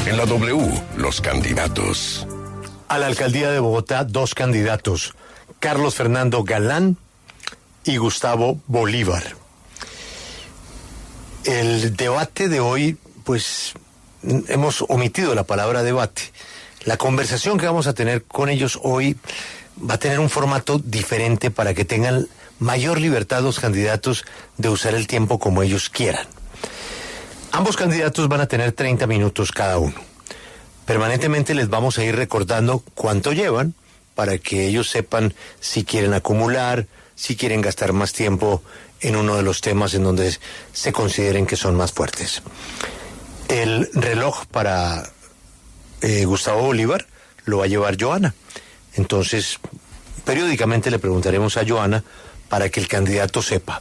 En la W, los candidatos. A la alcaldía de Bogotá, dos candidatos, Carlos Fernando Galán y Gustavo Bolívar. El debate de hoy, pues, hemos omitido la palabra debate. La conversación que vamos a tener con ellos hoy va a tener un formato diferente para que tengan mayor libertad los candidatos de usar el tiempo como ellos quieran. Ambos candidatos van a tener 30 minutos cada uno. Permanentemente les vamos a ir recordando cuánto llevan para que ellos sepan si quieren acumular, si quieren gastar más tiempo en uno de los temas en donde se consideren que son más fuertes. El reloj para Gustavo Bolívar lo va a llevar Joana. Entonces, periódicamente le preguntaremos a Joana para que el candidato sepa.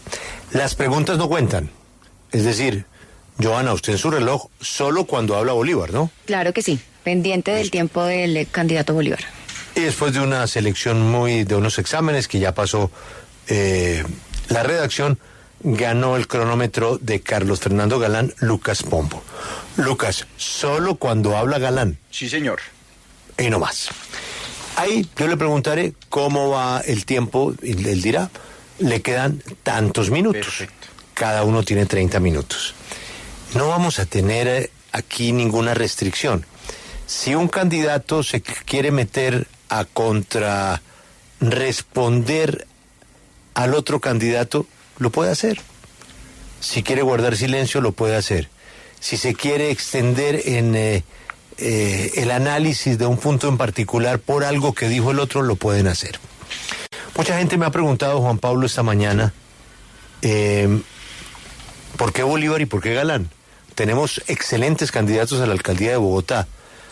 Las preguntas no cuentan. Es decir, Joana, usted en su reloj solo cuando habla Bolívar, ¿no? Claro que sí, pendiente del tiempo del candidato Bolívar. Y después de una selección de unos exámenes que ya pasó la redacción, ganó el cronómetro de Carlos Fernando Galán, Lucas Pombo. Lucas, solo cuando habla Galán. Sí, señor. Y no más. Ahí yo le preguntaré cómo va el tiempo, y él dirá, le quedan tantos minutos. Perfecto. Cada uno tiene 30 minutos. No vamos a tener aquí ninguna restricción. Si un candidato se quiere meter a contrarresponder al otro candidato, lo puede hacer. Si quiere guardar silencio, lo puede hacer. Si se quiere extender en el análisis de un punto en particular por algo que dijo el otro, lo pueden hacer. Mucha gente me ha preguntado, Juan Pablo, esta mañana, ¿por qué Bolívar y por qué Galán? Tenemos excelentes candidatos a la alcaldía de Bogotá.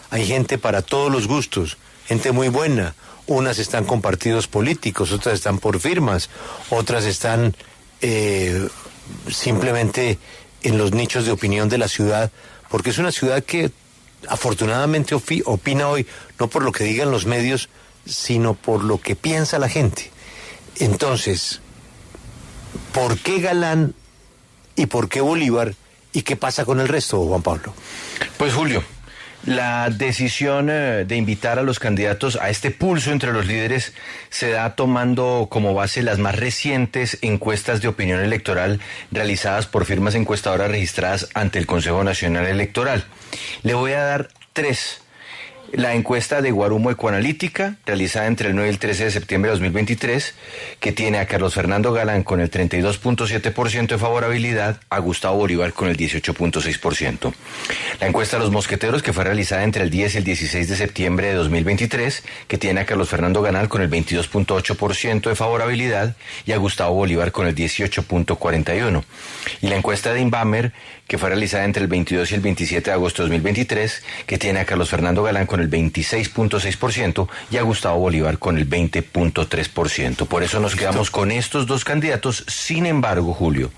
Hay gente para todos los gustos, gente muy buena. Unas están con partidos políticos, otras están por firmas, otras están simplemente en los nichos de opinión de la ciudad, porque es una ciudad que afortunadamente opina hoy, no por lo que digan los medios, sino por lo que piensa la gente. Entonces, ¿por qué Galán y por qué Bolívar? ¿Y qué pasa con el resto, Juan Pablo? Pues, Julio, la decisión de invitar a los candidatos a este pulso entre los líderes se da tomando como base las más recientes encuestas de opinión electoral realizadas por firmas encuestadoras registradas ante el Consejo Nacional Electoral. Le voy a dar tres. La encuesta de Guarumo Ecoanalítica, realizada entre el 9 y el 13 de septiembre de 2023, que tiene a Carlos Fernando Galán con el 32.7% de favorabilidad, a Gustavo Bolívar con el 18.6%. La encuesta de los Mosqueteros, que fue realizada entre el 10 y el 16 de septiembre de 2023, que tiene a Carlos Fernando Galán con el 22.8% de favorabilidad y a Gustavo Bolívar con el 18.41%. Y la encuesta de Inbamer, que fue realizada entre el 22 y el 27 de agosto de 2023, que tiene a Carlos Fernando Galán con el 26.6% y a Gustavo Bolívar con el 20.3%. Por eso nos quedamos con estos dos candidatos. Sin embargo, Julio,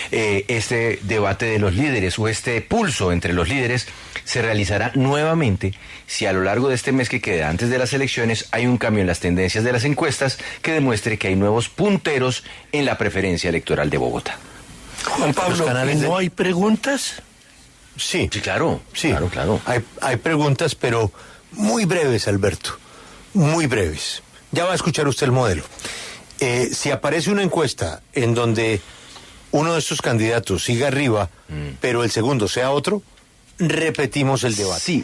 este debate de los líderes o este pulso entre los líderes se realizará nuevamente si a lo largo de este mes que queda antes de las elecciones hay un cambio en las tendencias de las encuestas que demuestre que hay nuevos punteros en la preferencia electoral de Bogotá. Juan Pablo, ¿no hay preguntas? Sí. Sí, claro. Sí, Claro. Hay preguntas, pero muy breves, Alberto. Muy breves. Ya va a escuchar usted el modelo. Si aparece una encuesta en donde uno de estos candidatos siga arriba, pero el segundo sea otro, repetimos el debate. Sí,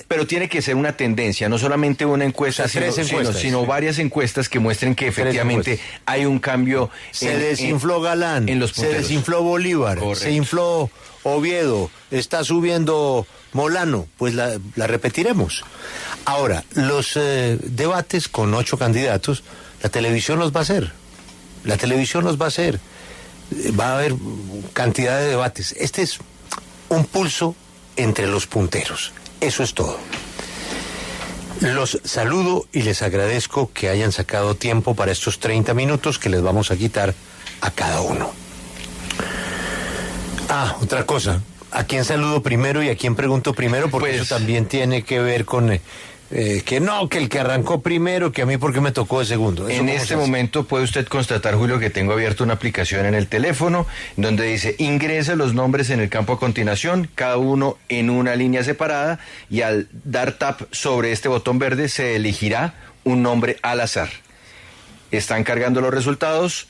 pero tiene que ser una tendencia, no solamente una encuesta, sino varias encuestas que muestren que efectivamente hay un cambio. Se desinfló Galán, en los punteros. Se desinfló Bolívar, Correcto. Se infló Oviedo, está subiendo Molano, pues la repetiremos. Ahora, los debates con 8 candidatos, la televisión los va a hacer. Va a haber cantidad de debates. Este es un pulso entre los punteros. Eso es todo. Los saludo y les agradezco que hayan sacado tiempo para estos 30 minutos que les vamos a quitar a cada uno. Otra cosa. ¿A quién saludo primero y a quién pregunto primero? Porque eso también tiene que ver con que no, que el que arrancó primero, que a mí porque me tocó de segundo. En este momento puede usted constatar, Julio, que tengo abierto una aplicación en el teléfono donde dice ingresa los nombres en el campo a continuación, cada uno en una línea separada, y al dar tap sobre este botón verde se elegirá un nombre al azar. Están cargando los resultados.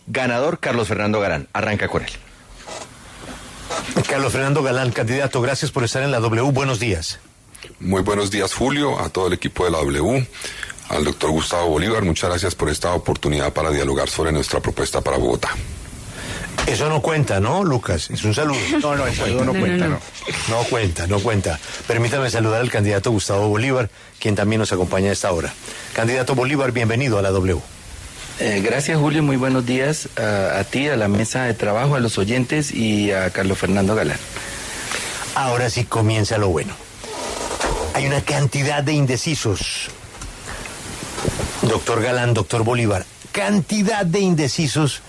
Ganador, Carlos Fernando Galán. Arranca con él. Carlos Fernando Galán, candidato, gracias por estar en la W. Buenos días. Muy buenos días, Julio, a todo el equipo de la W, al doctor Gustavo Bolívar. Muchas gracias por esta oportunidad para dialogar sobre nuestra propuesta para Bogotá. Eso no cuenta, ¿no, Lucas? Es un saludo. No, el saludo no cuenta, no. No cuenta. Permítame saludar al candidato Gustavo Bolívar, quien también nos acompaña a esta hora. Candidato Bolívar, bienvenido a la W. Gracias, Julio, muy buenos días a ti, a la mesa de trabajo, a los oyentes y a Carlos Fernando Galán. Ahora sí comienza lo bueno. Hay una cantidad de indecisos. Doctor Galán, doctor Bolívar, cantidad de indecisos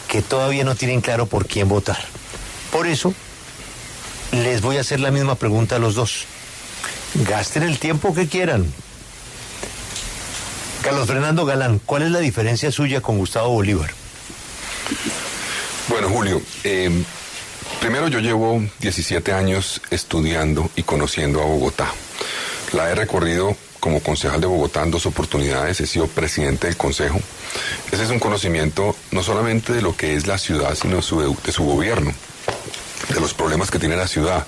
que todavía no tienen claro por quién votar. Por eso, les voy a hacer la misma pregunta a los dos. Gasten el tiempo que quieran. Carlos Fernando Galán, ¿cuál es la diferencia suya con Gustavo Bolívar? Bueno, Julio, primero yo llevo 17 años estudiando y conociendo a Bogotá. La he recorrido como concejal de Bogotá en 2 oportunidades, he sido presidente del consejo. Ese es un conocimiento no solamente de lo que es la ciudad, sino de su gobierno, de los problemas que tiene la ciudad.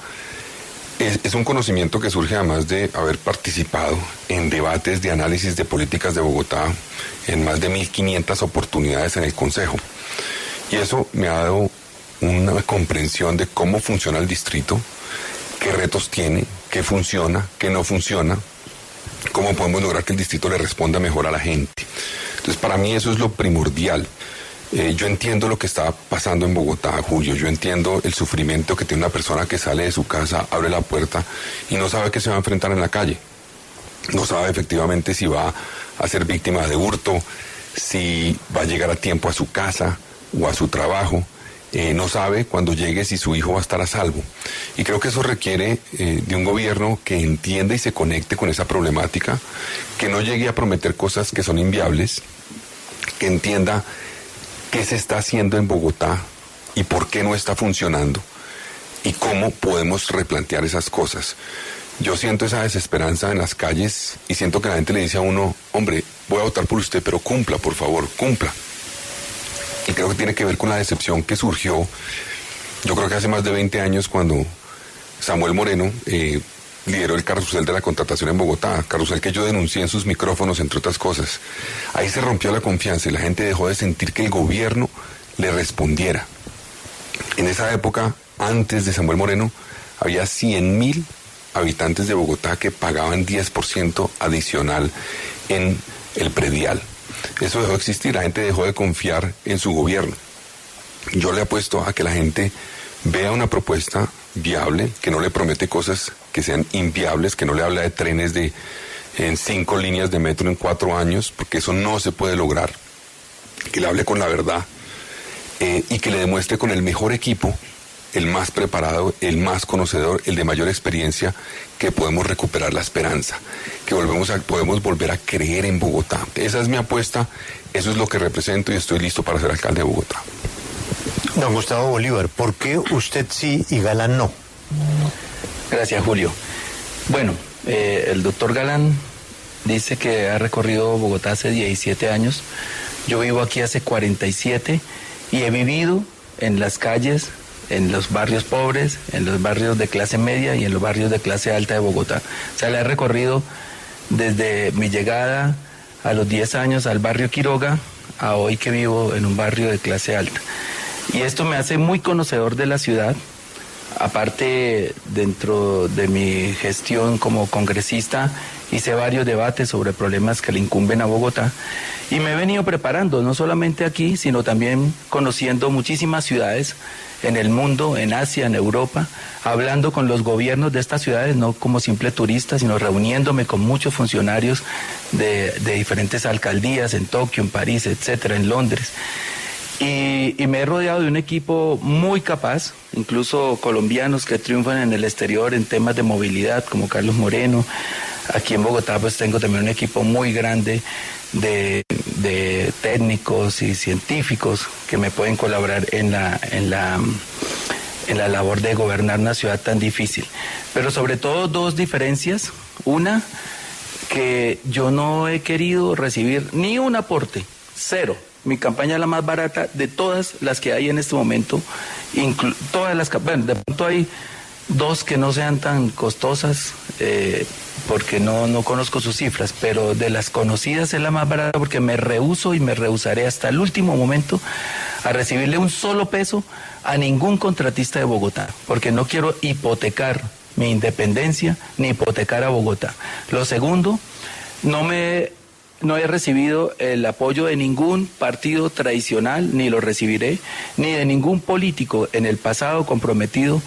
Es un conocimiento que surge además de haber participado en debates de análisis de políticas de Bogotá en más de 1.500 oportunidades en el Consejo. Y eso me ha dado una comprensión de cómo funciona el distrito, qué retos tiene, qué funciona, qué no funciona, cómo podemos lograr que el distrito le responda mejor a la gente. Entonces, para mí eso es lo primordial. Yo entiendo lo que está pasando en Bogotá, Julio. Yo entiendo el sufrimiento que tiene una persona que sale de su casa, abre la puerta y no sabe qué se va a enfrentar en la calle. No sabe efectivamente si va a ser víctima de hurto, si va a llegar a tiempo a su casa o a su trabajo. No sabe cuando llegue si su hijo va a estar a salvo. Y creo que eso requiere de un gobierno que entienda y se conecte con esa problemática, que no llegue a prometer cosas que son inviables, que entienda qué se está haciendo en Bogotá y por qué no está funcionando y cómo podemos replantear esas cosas. Yo siento esa desesperanza en las calles y siento que la gente le dice a uno, hombre, voy a votar por usted, pero cumpla, por favor, cumpla. Y creo que tiene que ver con la decepción que surgió, yo creo que hace más de 20 años cuando Samuel Moreno lideró el carrusel de la contratación en Bogotá, carrusel que yo denuncié en sus micrófonos, entre otras cosas. Ahí se rompió la confianza y la gente dejó de sentir que el gobierno le respondiera. En esa época, antes de Samuel Moreno, había 100.000 habitantes de Bogotá que pagaban 10% adicional en el predial. Eso dejó de existir, la gente dejó de confiar en su gobierno. Yo le apuesto a que la gente vea una propuesta viable, que no le promete cosas que sean inviables, que no le habla de trenes en 5 líneas de metro en 4 años, porque eso no se puede lograr, que le hable con la verdad y que le demuestre con el mejor equipo, el más preparado, el más conocedor, el de mayor experiencia, que podemos recuperar la esperanza, que podemos volver a creer en Bogotá. Esa es mi apuesta, eso es lo que represento y estoy listo para ser alcalde de Bogotá. Don Gustavo Bolívar, ¿por qué usted sí y Galán no? Gracias, Julio. Bueno, el doctor Galán dice que ha recorrido Bogotá hace 17 años. Yo vivo aquí hace 47 y he vivido en las calles, en los barrios pobres, en los barrios de clase media y en los barrios de clase alta de Bogotá. O sea, la he recorrido desde mi llegada a los 10 años al barrio Quiroga a hoy que vivo en un barrio de clase alta. Y esto me hace muy conocedor de la ciudad. Aparte, dentro de mi gestión como congresista, hice varios debates sobre problemas que le incumben a Bogotá y me he venido preparando, no solamente aquí, sino también conociendo muchísimas ciudades en el mundo, en Asia, en Europa, hablando con los gobiernos de estas ciudades, no como simple turista, sino reuniéndome con muchos funcionarios de diferentes alcaldías en Tokio, en París, etcétera, en Londres. Y me he rodeado de un equipo muy capaz, incluso colombianos que triunfan en el exterior en temas de movilidad, como Carlos Moreno, Aquí en Bogotá pues tengo también un equipo muy grande de técnicos y científicos que me pueden colaborar en la labor de gobernar una ciudad tan difícil. Pero sobre todo dos diferencias. Una, que yo no he querido recibir ni un aporte, cero. Mi campaña es la más barata de todas las que hay en este momento. Todas las campañas, de pronto hay dos que no sean tan costosas, porque no conozco sus cifras, pero de las conocidas es la más barata porque me rehúso y me rehusaré hasta el último momento a recibirle un solo peso a ningún contratista de Bogotá, porque no quiero hipotecar mi independencia ni hipotecar a Bogotá. Lo segundo, no he recibido el apoyo de ningún partido tradicional, ni lo recibiré, ni de ningún político en el pasado comprometido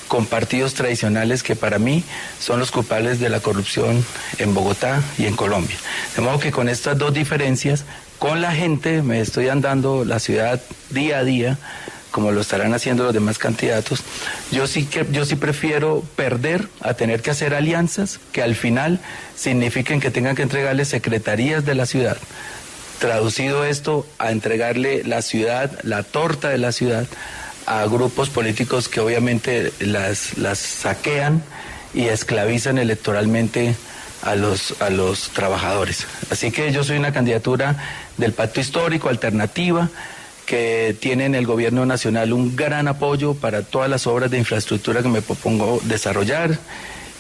con partidos tradicionales que para mí son los culpables de la corrupción en Bogotá y en Colombia. De modo que con estas dos diferencias, con la gente me estoy andando la ciudad día a día, como lo estarán haciendo los demás candidatos. Yo sí prefiero perder a tener que hacer alianzas que al final signifiquen que tengan que entregarle secretarías de la ciudad. Traducido esto a entregarle la ciudad, la torta de la ciudad, a grupos políticos que obviamente las saquean y esclavizan electoralmente a los trabajadores. Así que yo soy una candidatura del Pacto Histórico, alternativa, que tiene en el gobierno nacional un gran apoyo para todas las obras de infraestructura que me propongo desarrollar,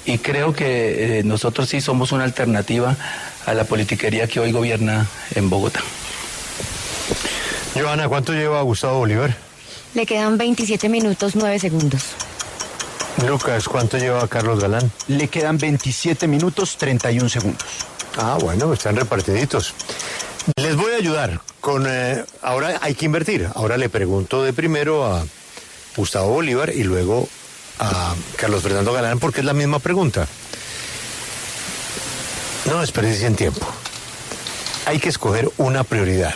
y creo que nosotros sí somos una alternativa a la politiquería que hoy gobierna en Bogotá. Johanna, ¿cuánto lleva Gustavo Bolívar? Le quedan 27 minutos 9 segundos. Lucas, ¿cuánto lleva Carlos Galán? Le quedan 27 minutos 31 segundos. Ah, bueno, están repartiditos. Les voy a ayudar con... ahora hay que invertir. Ahora le pregunto de primero a Gustavo Bolívar y luego a Carlos Fernando Galán, porque es la misma pregunta. No desperdicien tiempo. Hay que escoger una prioridad.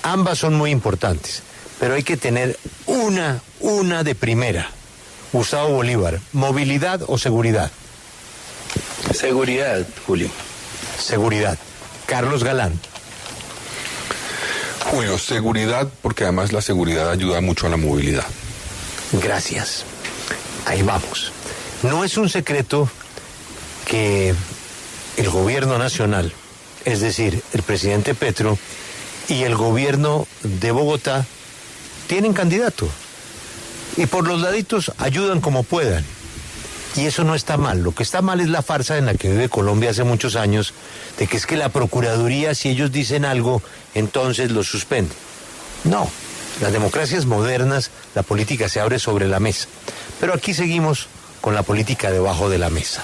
Ambas son muy importantes, pero hay que tener una de primera. Gustavo Bolívar, ¿movilidad o seguridad? Seguridad, Julio. Seguridad. Carlos Galán. Julio, seguridad, porque además la seguridad ayuda mucho a la movilidad. Gracias. Ahí vamos. No es un secreto que el gobierno nacional, es decir, el presidente Petro y el gobierno de Bogotá tienen candidato. Y por los laditos ayudan como puedan. Y eso no está mal. Lo que está mal es la farsa en la que vive Colombia hace muchos años, de que es que la Procuraduría, si ellos dicen algo, entonces lo suspende. No, las democracias modernas, la política se abre sobre la mesa. Pero aquí seguimos con la política debajo de la mesa.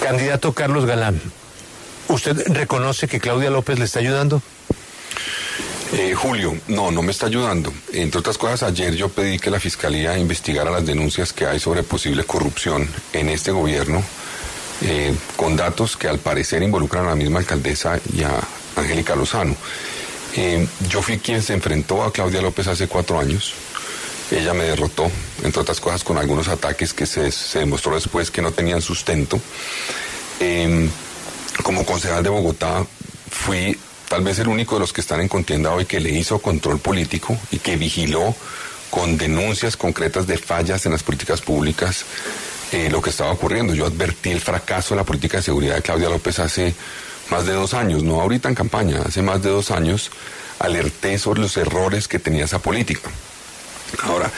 Candidato Carlos Galán, ¿usted reconoce que Claudia López le está ayudando? Julio, no me está ayudando. Entre otras cosas, ayer yo pedí que la Fiscalía investigara las denuncias que hay sobre posible corrupción en este gobierno, con datos que al parecer involucran a la misma alcaldesa y a Angélica Lozano. Yo fui quien se enfrentó a Claudia López hace 4 años. Ella me derrotó, entre otras cosas, con algunos ataques que se demostró después que no tenían sustento. Como concejal de Bogotá, fui tal vez el único de los que están en contienda hoy que le hizo control político y que vigiló con denuncias concretas de fallas en las políticas públicas lo que estaba ocurriendo. Yo advertí el fracaso de la política de seguridad de Claudia López hace más de 2 años, no ahorita en campaña, hace más de 2 años alerté sobre los errores que tenía esa política. Ahora,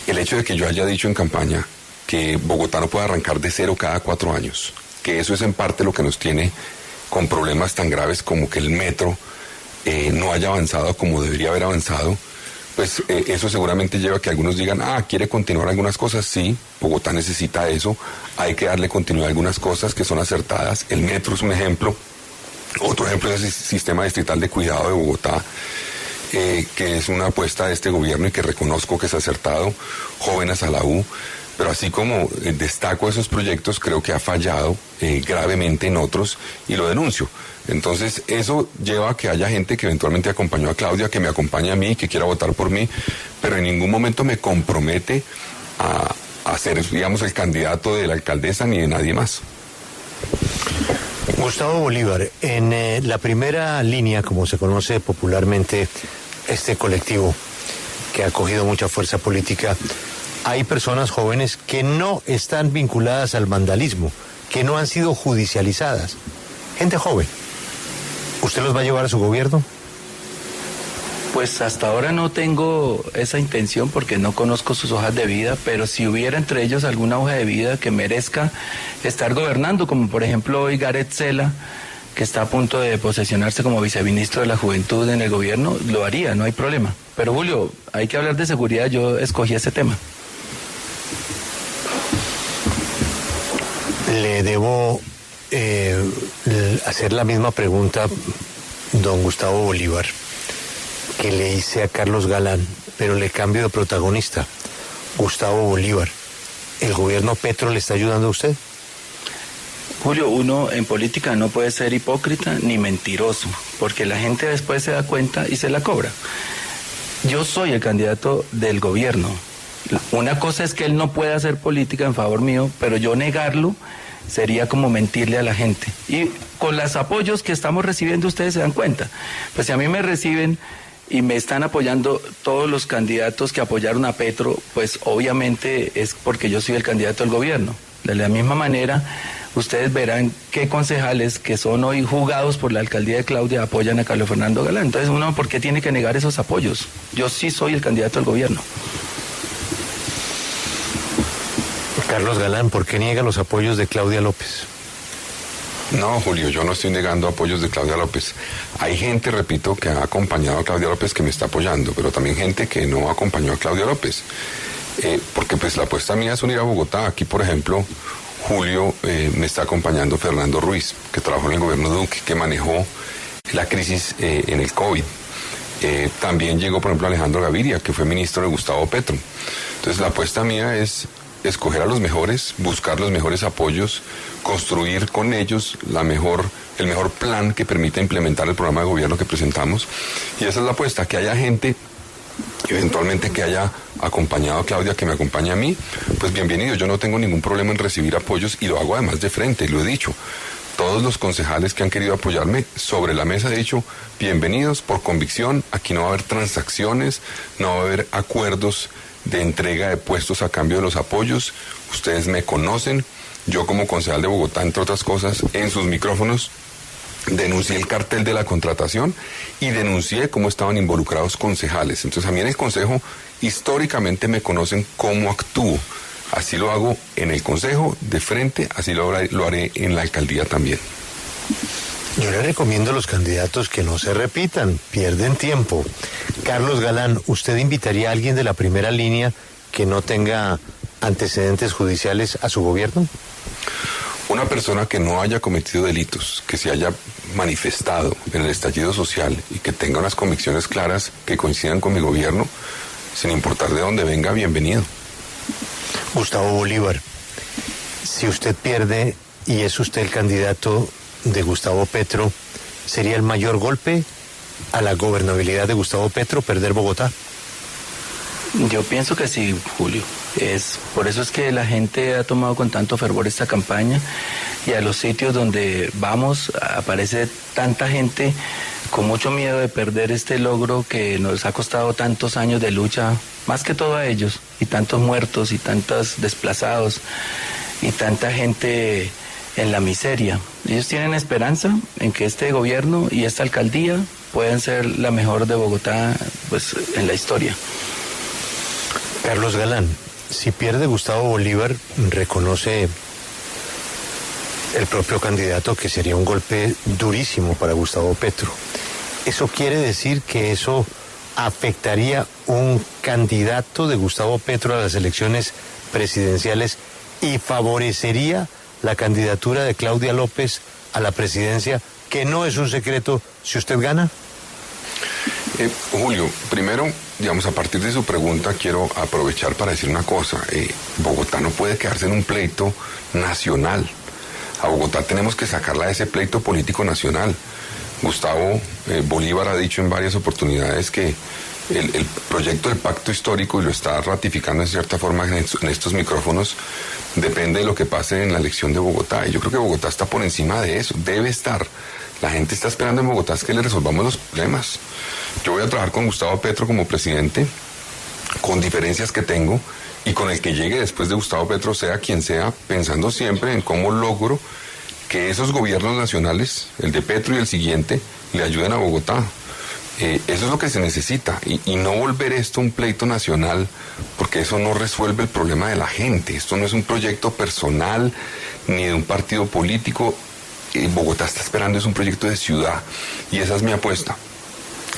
el hecho de que yo haya dicho en campaña que Bogotá no puede arrancar de cero cada 4 años, que eso es en parte lo que nos tiene con problemas tan graves como que el metro no haya avanzado como debería haber avanzado, pues eso seguramente lleva a que algunos digan, quiere continuar algunas cosas. Sí, Bogotá necesita eso, hay que darle continuidad a algunas cosas que son acertadas. El metro es un ejemplo. Otro ejemplo es el sistema distrital de cuidado de Bogotá, que es una apuesta de este gobierno y que reconozco que es acertado. Jóvenes a la U. Pero así como destaco esos proyectos, creo que ha fallado gravemente en otros y lo denuncio. Entonces eso lleva a que haya gente que eventualmente acompañó a Claudia, que me acompañe a mí, que quiera votar por mí, pero en ningún momento me compromete a ser, digamos, el candidato de la alcaldesa ni de nadie más. Gustavo Bolívar, en la primera línea, como se conoce popularmente este colectivo que ha cogido mucha fuerza política, hay personas jóvenes que no están vinculadas al vandalismo, que no han sido judicializadas. Gente joven. ¿Usted los va a llevar a su gobierno? Pues hasta ahora no tengo esa intención porque no conozco sus hojas de vida, pero si hubiera entre ellos alguna hoja de vida que merezca estar gobernando, como por ejemplo hoy Gareth Sela, que está a punto de posesionarse como viceministro de la Juventud en el gobierno, lo haría, no hay problema. Pero Julio, hay que hablar de seguridad, yo escogí ese tema. Le debo hacer la misma pregunta, don Gustavo Bolívar, que le hice a Carlos Galán, pero le cambio de protagonista. Gustavo Bolívar, ¿el gobierno Petro le está ayudando a usted? Julio, uno en política no puede ser hipócrita ni mentiroso, porque la gente después se da cuenta y se la cobra. Yo soy el candidato del gobierno. Una cosa es que él no pueda hacer política en favor mío, pero yo negarlo sería como mentirle a la gente. Y con los apoyos que estamos recibiendo ustedes se dan cuenta. Pues si a mí me reciben y me están apoyando todos los candidatos que apoyaron a Petro, pues obviamente es porque yo soy el candidato del gobierno. De la misma manera, ustedes verán qué concejales que son hoy jugados por la alcaldía de Claudia apoyan a Carlos Fernando Galán. Entonces uno, ¿por qué tiene que negar esos apoyos? Yo sí soy el candidato del gobierno. Carlos Galán, ¿por qué niega los apoyos de Claudia López? No, Julio, yo no estoy negando apoyos de Claudia López. Hay gente, repito, que ha acompañado a Claudia López que me está apoyando, pero también gente que no acompañó a Claudia López. Porque pues la apuesta mía es unir a Bogotá. Aquí, por ejemplo, Julio, me está acompañando Fernando Ruiz, que trabajó en el gobierno de Duque, que manejó la crisis en el COVID. También llegó, por ejemplo, Alejandro Gaviria, que fue ministro de Gustavo Petro. Entonces la apuesta mía es escoger a los mejores, buscar los mejores apoyos, construir con ellos el mejor plan que permita implementar el programa de gobierno que presentamos. Y esa es la apuesta, que haya gente, eventualmente que haya acompañado a Claudia, que me acompañe a mí, pues bienvenido. Yo no tengo ningún problema en recibir apoyos y lo hago además de frente, y lo he dicho. Todos los concejales que han querido apoyarme, sobre la mesa he dicho, bienvenidos por convicción, aquí no va a haber transacciones, no va a haber acuerdos de entrega de puestos a cambio de los apoyos. Ustedes me conocen, yo como concejal de Bogotá, entre otras cosas, en sus micrófonos denuncié el cartel de la contratación y denuncié cómo estaban involucrados concejales. Entonces a mí en el consejo históricamente me conocen cómo actúo. Así lo hago en el consejo de frente, así lo haré en la alcaldía también. Yo le recomiendo a los candidatos que no se repitan, pierden tiempo. Carlos Galán, ¿usted invitaría a alguien de la primera línea que no tenga antecedentes judiciales a su gobierno? Una persona que no haya cometido delitos, que se haya manifestado en el estallido social y que tenga unas convicciones claras que coincidan con mi gobierno, sin importar de dónde venga, bienvenido. Gustavo Bolívar, si usted pierde y es usted el candidato de Gustavo Petro, ¿sería el mayor golpe a la gobernabilidad de Gustavo Petro perder Bogotá? Yo pienso que sí, Julio. Por eso es que la gente ha tomado con tanto fervor esta campaña, y a los sitios donde vamos aparece tanta gente con mucho miedo de perder este logro que nos ha costado tantos años de lucha, más que todo a ellos, y tantos muertos y tantos desplazados y tanta gente en la miseria. Ellos tienen esperanza en que este gobierno y esta alcaldía puedan ser la mejor de Bogotá, pues, en la historia. Carlos Galán, si pierde Gustavo Bolívar, reconoce el propio candidato que sería un golpe durísimo para Gustavo Petro. ¿Eso quiere decir que eso afectaría un candidato de Gustavo Petro a las elecciones presidenciales y favorecería la candidatura de Claudia López a la presidencia, que no es un secreto si usted gana? Julio, primero, digamos, a partir de su pregunta quiero aprovechar para decir una cosa. Bogotá no puede quedarse en un pleito nacional. A Bogotá tenemos que sacarla de ese pleito político nacional. Gustavo Bolívar ha dicho en varias oportunidades que el proyecto del pacto histórico, y lo está ratificando en cierta forma en estos micrófonos, depende de lo que pase en la elección de Bogotá. Y yo creo que Bogotá está por encima de eso, debe estar. La gente está esperando en Bogotá es que le resolvamos los problemas. Yo voy a trabajar con Gustavo Petro como presidente, con diferencias que tengo, y con el que llegue después de Gustavo Petro, sea quien sea, pensando siempre en cómo logro que esos gobiernos nacionales, el de Petro y el siguiente, le ayuden a Bogotá. Eso es lo que se necesita, y no volver esto un pleito nacional, porque eso no resuelve el problema de la gente. Esto no es un proyecto personal ni de un partido político. Bogotá está esperando, es un proyecto de ciudad, y esa es mi apuesta.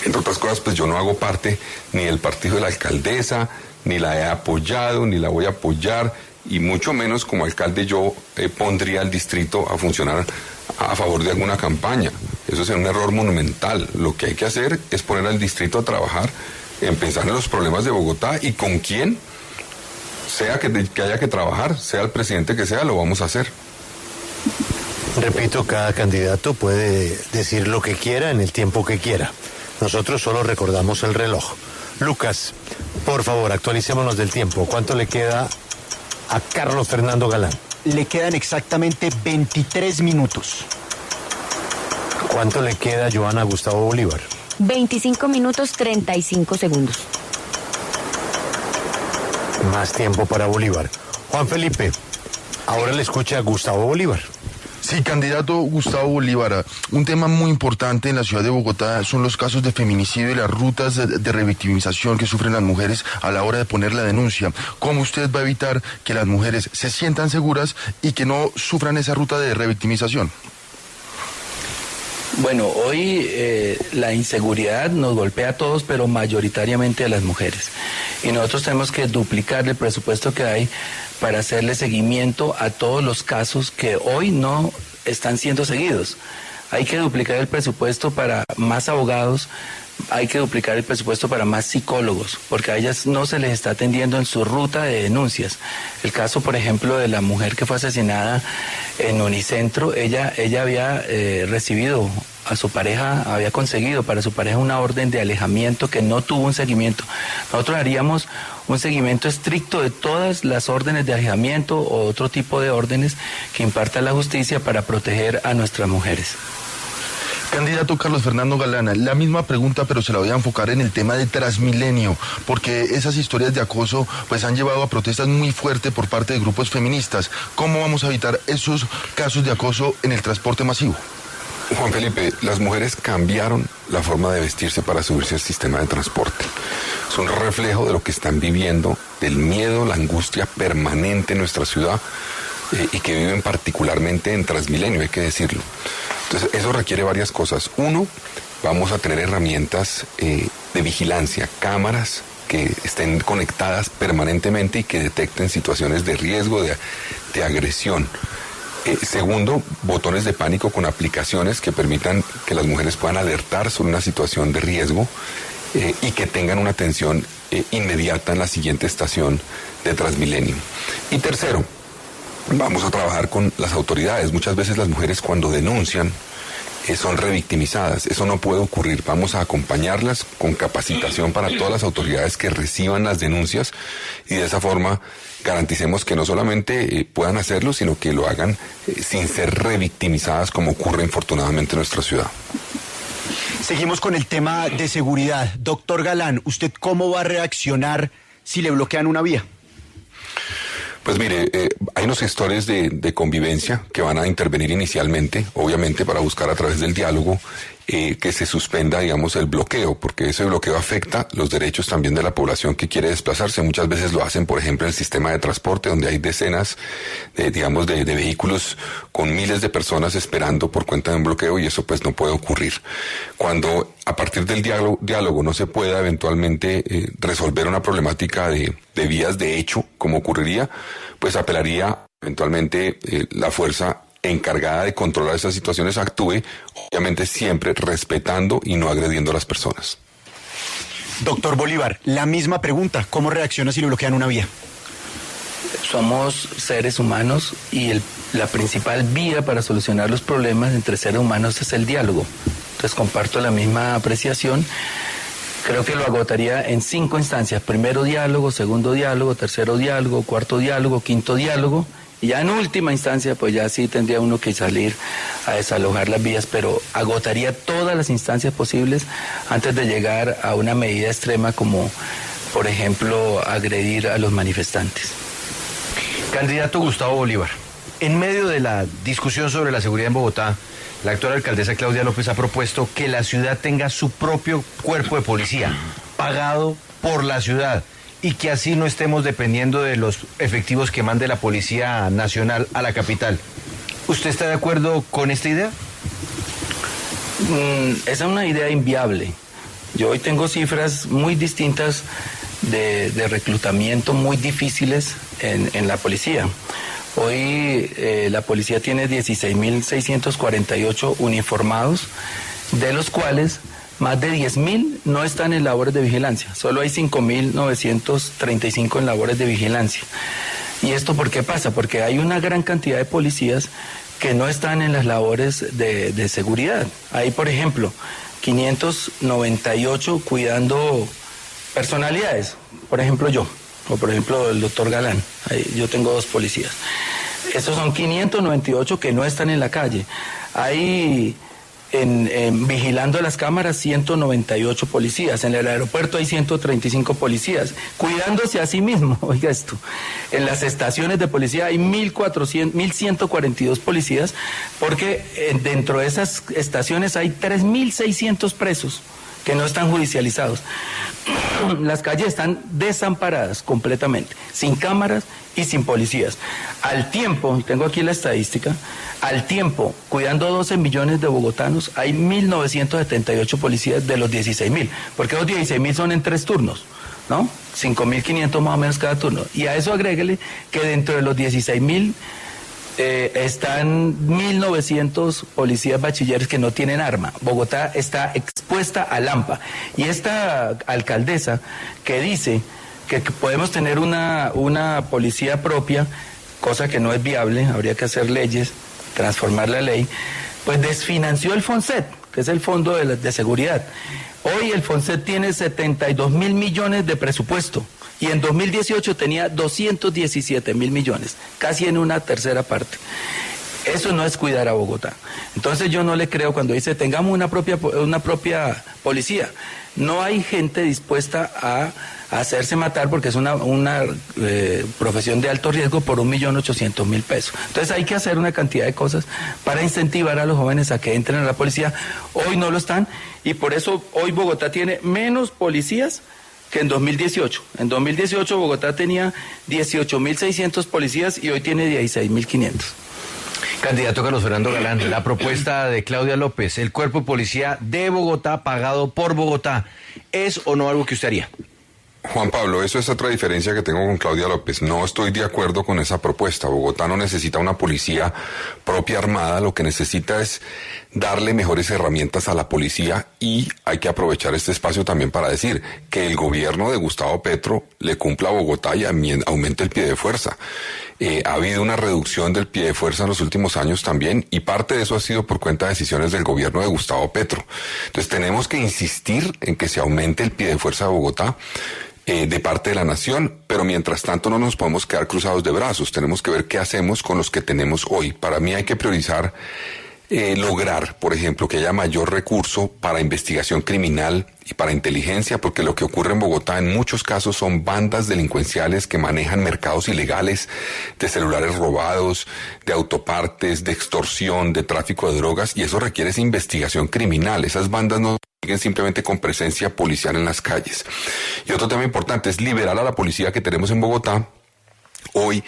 Entre otras cosas, pues yo no hago parte ni del partido de la alcaldesa, ni la he apoyado, ni la voy a apoyar, y mucho menos como alcalde yo pondría al distrito a funcionar a favor de alguna campaña. Eso sería un error monumental. Lo que hay que hacer es poner al distrito a trabajar, en pensar en los problemas de Bogotá, y con quién sea que haya que trabajar, sea el presidente que sea, lo vamos a hacer. Repito, cada candidato puede decir lo que quiera en el tiempo que quiera. Nosotros solo recordamos el reloj. Lucas, por favor, actualicémonos del tiempo. ¿Cuánto le queda a Carlos Fernando Galán? Le quedan exactamente 23 minutos. ¿Cuánto le queda a Joana Gustavo Bolívar? 25 minutos 35 segundos. Más tiempo para Bolívar. Juan Felipe, ahora le escucha a Gustavo Bolívar. Sí, candidato Gustavo Bolívar, un tema muy importante en la ciudad de Bogotá son los casos de feminicidio y las rutas de revictimización que sufren las mujeres a la hora de poner la denuncia. ¿Cómo usted va a evitar que las mujeres se sientan seguras y que no sufran esa ruta de revictimización? Bueno, hoy la inseguridad nos golpea a todos, pero mayoritariamente a las mujeres. Y nosotros tenemos que duplicar el presupuesto que hay para hacerle seguimiento a todos los casos que hoy no están siendo seguidos. Hay que duplicar el presupuesto para más abogados, hay que duplicar el presupuesto para más psicólogos, porque a ellas no se les está atendiendo en su ruta de denuncias. El caso, por ejemplo, de la mujer que fue asesinada en Unicentro, ella había recibido a su pareja, había conseguido para su pareja una orden de alejamiento que no tuvo un seguimiento. Nosotros haríamos un seguimiento estricto de todas las órdenes de alejamiento o otro tipo de órdenes que imparta la justicia para proteger a nuestras mujeres. Candidato Carlos Fernando Galán, la misma pregunta, pero se la voy a enfocar en el tema de Transmilenio, porque esas historias de acoso pues han llevado a protestas muy fuertes por parte de grupos feministas. ¿Cómo vamos a evitar esos casos de acoso en el transporte masivo? Juan Felipe, las mujeres cambiaron la forma de vestirse para subirse al sistema de transporte. Es un reflejo de lo que están viviendo, del miedo, la angustia permanente en nuestra ciudad, y que viven particularmente en Transmilenio, hay que decirlo. Entonces, eso requiere varias cosas. Uno, vamos a tener herramientas de vigilancia, cámaras que estén conectadas permanentemente y que detecten situaciones de riesgo, de agresión. Segundo, botones de pánico con aplicaciones que permitan que las mujeres puedan alertar sobre una situación de riesgo y que tengan una atención inmediata en la siguiente estación de Transmilenio. Y tercero, vamos a trabajar con las autoridades. Muchas veces las mujeres cuando denuncian son revictimizadas. Eso no puede ocurrir. Vamos a acompañarlas con capacitación para todas las autoridades que reciban las denuncias y de esa forma garanticemos que no solamente puedan hacerlo, sino que lo hagan sin ser revictimizadas como ocurre infortunadamente en nuestra ciudad. Seguimos con el tema de seguridad. Doctor Galán, ¿usted cómo va a reaccionar si le bloquean una vía? Pues mire, hay unos gestores de convivencia que van a intervenir inicialmente, obviamente para buscar a través del diálogo que se suspenda, digamos, el bloqueo, porque ese bloqueo afecta los derechos también de la población que quiere desplazarse. Muchas veces lo hacen, por ejemplo, en el sistema de transporte, donde hay decenas, de vehículos con miles de personas esperando por cuenta de un bloqueo, y eso pues no puede ocurrir. Cuando a partir del diálogo no se pueda eventualmente resolver una problemática de vías de hecho, como ocurriría, pues apelaría eventualmente la fuerza encargada de controlar esas situaciones actúe, obviamente siempre respetando y no agrediendo a las personas. Doctor Bolívar, la misma pregunta, ¿cómo reacciona si le bloquean una vía? Somos seres humanos y la principal vía para solucionar los problemas entre seres humanos es el diálogo. Entonces comparto la misma apreciación. creo que lo agotaría en 5 instancias. Primero diálogo, segundo diálogo, tercero diálogo, cuarto diálogo, quinto diálogo. Y ya en última instancia, pues ya sí tendría uno que salir a desalojar las vías, pero agotaría todas las instancias posibles antes de llegar a una medida extrema como, por ejemplo, agredir a los manifestantes. Candidato Gustavo Bolívar, en medio de la discusión sobre la seguridad en Bogotá, la actual alcaldesa Claudia López ha propuesto que la ciudad tenga su propio cuerpo de policía, pagado por la ciudad, y que así no estemos dependiendo de los efectivos que mande la Policía Nacional a la capital. ¿Usted está de acuerdo con esta idea? Esa es una idea inviable. Yo hoy tengo cifras muy distintas de reclutamiento muy difíciles en la policía. Hoy la policía tiene 16.648 uniformados, de los cuales más de 10.000 no están en labores de vigilancia. Solo hay 5.935 en labores de vigilancia. ¿Y esto por qué pasa? Porque hay una gran cantidad de policías que no están en las labores de seguridad. Hay, por ejemplo, 598 cuidando personalidades. Por ejemplo, yo, o por ejemplo el doctor Galán. Yo tengo 2 policías. Esos son 598 que no están en la calle. Hay vigilando las cámaras 198 policías. En el aeropuerto hay 135 policías cuidándose a sí mismo. Oiga esto. En las estaciones de policía hay 1.142 policías, porque dentro de esas estaciones hay 3.600 presos que no están judicializados. Las calles están desamparadas completamente, sin cámaras y sin policías. Al tiempo, tengo aquí la estadística, al tiempo, cuidando 12 millones de bogotanos, hay 1.978 policías de los 16.000, porque los 16.000 son en 3 turnos, ¿no? 5.500 más o menos cada turno. Y a eso agréguele que dentro de los 16.000 están 1.900 policías bachilleres que no tienen arma. Bogotá está expuesta al AMPA. Y esta alcaldesa que dice que podemos tener una policía propia, cosa que no es viable, habría que hacer leyes, transformar la ley, pues desfinanció el FONSET, que es el Fondo de Seguridad. Hoy el FONSET tiene 72.000 millones de presupuesto. Y en 2018 tenía 217.000 millones, casi en una tercera parte. Eso no es cuidar a Bogotá. Entonces yo no le creo cuando dice tengamos una propia policía. No hay gente dispuesta a hacerse matar porque es una profesión de alto riesgo por 1.800.000 pesos. Entonces hay que hacer una cantidad de cosas para incentivar a los jóvenes a que entren a la policía. Hoy no lo están y por eso hoy Bogotá tiene menos policías que en 2018. En 2018 Bogotá tenía 18.600 policías y hoy tiene 16.500. Candidato Carlos Fernando Galán, la propuesta de Claudia López, el cuerpo de policía de Bogotá pagado por Bogotá, ¿es o no algo que usted haría? Juan Pablo, eso es otra diferencia que tengo con Claudia López. No estoy de acuerdo con esa propuesta. Bogotá no necesita una policía propia armada, lo que necesita es darle mejores herramientas a la policía y hay que aprovechar este espacio también para decir que el gobierno de Gustavo Petro le cumpla a Bogotá y aumente el pie de fuerza. Ha habido una reducción del pie de fuerza en los últimos años también y parte de eso ha sido por cuenta de decisiones del gobierno de Gustavo Petro. Entonces tenemos que insistir en que se aumente el pie de fuerza de Bogotá de parte de la nación, pero mientras tanto no nos podemos quedar cruzados de brazos. Tenemos que ver qué hacemos con los que tenemos hoy. Para mí hay que priorizar lograr, por ejemplo, que haya mayor recurso para investigación criminal y para inteligencia, porque lo que ocurre en Bogotá en muchos casos son bandas delincuenciales que manejan mercados ilegales de celulares robados, de autopartes, de extorsión, de tráfico de drogas, y eso requiere esa investigación criminal. Esas bandas no siguen simplemente con presencia policial en las calles. Y otro tema importante es liberar a la policía que tenemos en Bogotá hoy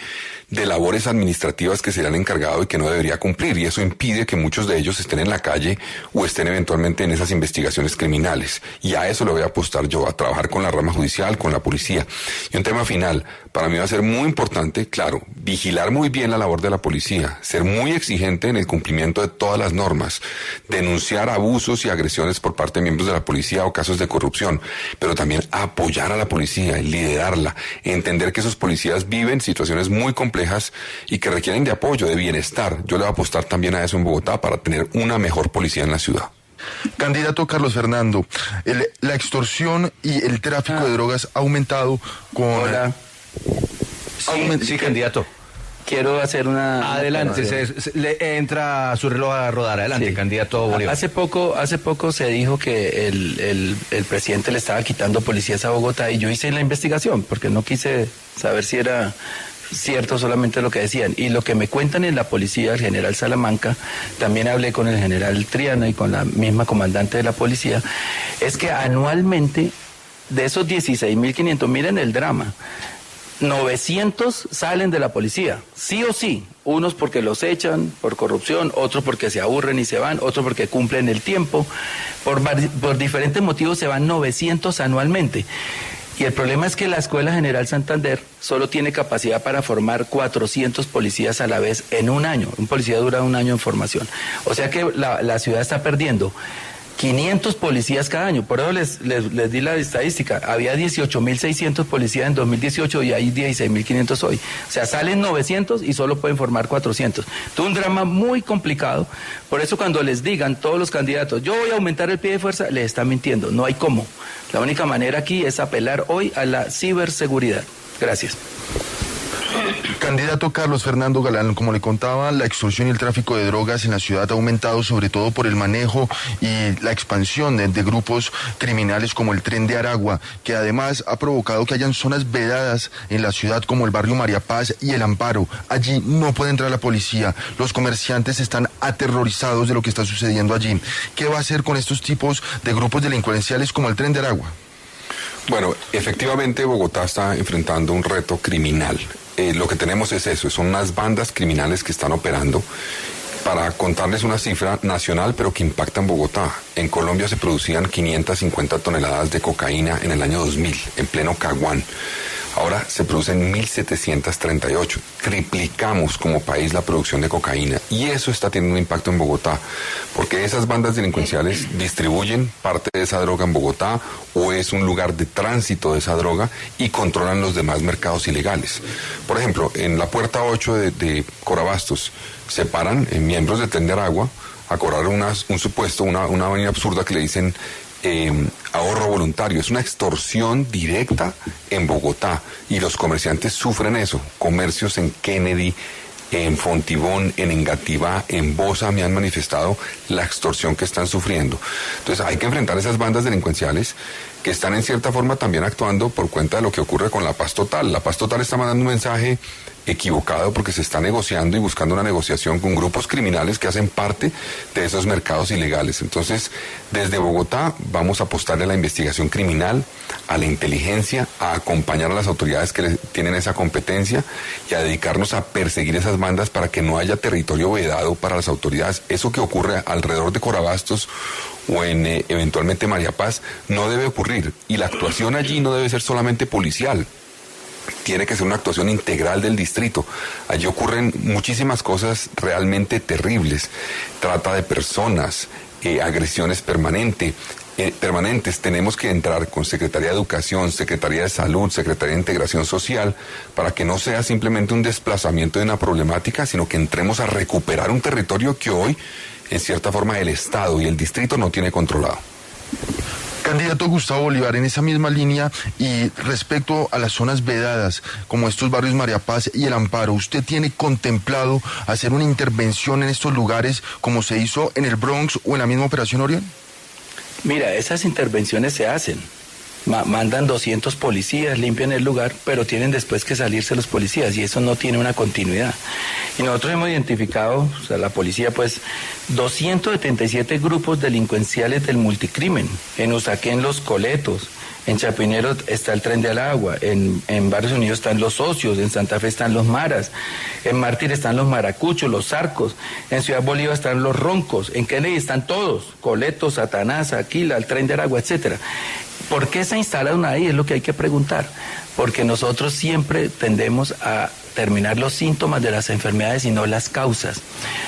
de labores administrativas que se le han encargado y que no debería cumplir, y eso impide que muchos de ellos estén en la calle o estén eventualmente en esas investigaciones criminales, y a eso le voy a apostar yo, a trabajar con la rama judicial, con la policía. Y un tema final, para mí va a ser muy importante, claro, vigilar muy bien la labor de la policía, ser muy exigente en el cumplimiento de todas las normas, denunciar abusos y agresiones por parte de miembros de la policía o casos de corrupción, pero también apoyar a la policía, liderarla, entender que esos policías viven situaciones muy complejas y que requieren de apoyo, de bienestar. Yo le voy a apostar también a eso en Bogotá para tener una mejor policía en la ciudad. Candidato Carlos Fernando, la extorsión y el tráfico de drogas ha aumentado con... Hola. Sí, candidato. Quiero hacer una... Adelante, le entra su reloj a rodar. Adelante, sí. Candidato Bolívar. Hace poco se dijo que el presidente le estaba quitando policías a Bogotá y yo hice la investigación porque no quise saber si era cierto solamente lo que decían. Y lo que me cuentan en la policía, el general Salamanca, también hablé con el general Triana y con la misma comandante de la policía, es que anualmente de esos 16.500, miren el drama, 900 salen de la policía, sí o sí, unos porque los echan por corrupción, otros porque se aburren y se van, otros porque cumplen el tiempo, por diferentes motivos se van 900 anualmente. Y el problema es que la Escuela General Santander solo tiene capacidad para formar 400 policías a la vez en un año. Un policía dura un año en formación. O sea que la ciudad está perdiendo 500 policías cada año. Por eso les di la estadística. Había 18.600 policías en 2018 y hay 16.500 hoy. O sea, salen 900 y solo pueden formar 400. Todo un drama muy complicado. Por eso cuando les digan todos los candidatos, yo voy a aumentar el pie de fuerza, les están mintiendo. No hay cómo. La única manera aquí es apelar hoy a la ciberseguridad. Gracias. Candidato Carlos Fernando Galán, como le contaba, la extorsión y el tráfico de drogas en la ciudad ha aumentado sobre todo por el manejo y la expansión de grupos criminales como el Tren de Aragua, que además ha provocado que hayan zonas vedadas en la ciudad como el barrio María Paz y el Amparo. Allí no puede entrar la policía, los comerciantes están aterrorizados de lo que está sucediendo allí. ¿Qué va a hacer con estos tipos de grupos delincuenciales como el Tren de Aragua? Bueno, efectivamente Bogotá está enfrentando un reto criminal. Lo que tenemos es eso, son unas bandas criminales que están operando. Para contarles una cifra nacional, pero que impacta en Bogotá. En Colombia se producían 550 toneladas de cocaína en el año 2000, en pleno Caguán. Ahora se producen 1.738. Triplicamos como país la producción de cocaína. Y eso está teniendo un impacto en Bogotá. Porque esas bandas delincuenciales distribuyen parte de esa droga en Bogotá o es un lugar de tránsito de esa droga y controlan los demás mercados ilegales. Por ejemplo, en la puerta 8 de Corabastos se paran miembros de Tren de Aragua a cobrar un supuesto, una vaina absurda que le dicen ahorro voluntario. Es una extorsión directa en Bogotá y los comerciantes sufren eso. Comercios en Kennedy, en Fontibón, en Engativá, en Bosa me han manifestado la extorsión que están sufriendo. Entonces hay que enfrentar esas bandas delincuenciales que están en cierta forma también actuando por cuenta de lo que ocurre con la Paz Total. La Paz Total está mandando un mensaje equivocado porque se está negociando y buscando una negociación con grupos criminales que hacen parte de esos mercados ilegales. Entonces, desde Bogotá vamos a apostarle a la investigación criminal, a la inteligencia, a acompañar a las autoridades que tienen esa competencia y a dedicarnos a perseguir esas bandas para que no haya territorio vedado para las autoridades. Eso que ocurre alrededor de Corabastos o en eventualmente María Paz no debe ocurrir y la actuación allí no debe ser solamente policial. Tiene que ser una actuación integral del distrito. Allí ocurren muchísimas cosas realmente terribles. Trata de personas, agresiones permanentes. Tenemos que entrar con Secretaría de Educación, Secretaría de Salud, Secretaría de Integración Social, para que no sea simplemente un desplazamiento de una problemática, sino que entremos a recuperar un territorio que hoy, en cierta forma, el Estado y el distrito no tiene controlado. Candidato Gustavo Bolívar, en esa misma línea y respecto a las zonas vedadas, como estos barrios María Paz y el Amparo, ¿usted tiene contemplado hacer una intervención en estos lugares como se hizo en el Bronx o en la misma Operación Orión? Mira, esas intervenciones se hacen. Mandan 200 policías, limpian el lugar, pero tienen después que salirse los policías y eso no tiene una continuidad. Y nosotros hemos identificado, o sea, la policía, pues, 277 grupos delincuenciales del multicrimen. En Usaquén, Los Coletos, en Chapinero está el Tren de Aragua, en Barrios Unidos están los socios, en Santa Fe están los maras, en Mártir están los maracuchos, los arcos, en Ciudad Bolívar están los roncos, en Kennedy están todos, Coletos, Satanás, Aquila, el Tren de Aragua, etcétera. ¿Por qué se instalaron ahí? Es lo que hay que preguntar. Porque nosotros siempre tendemos a terminar los síntomas de las enfermedades y no las causas.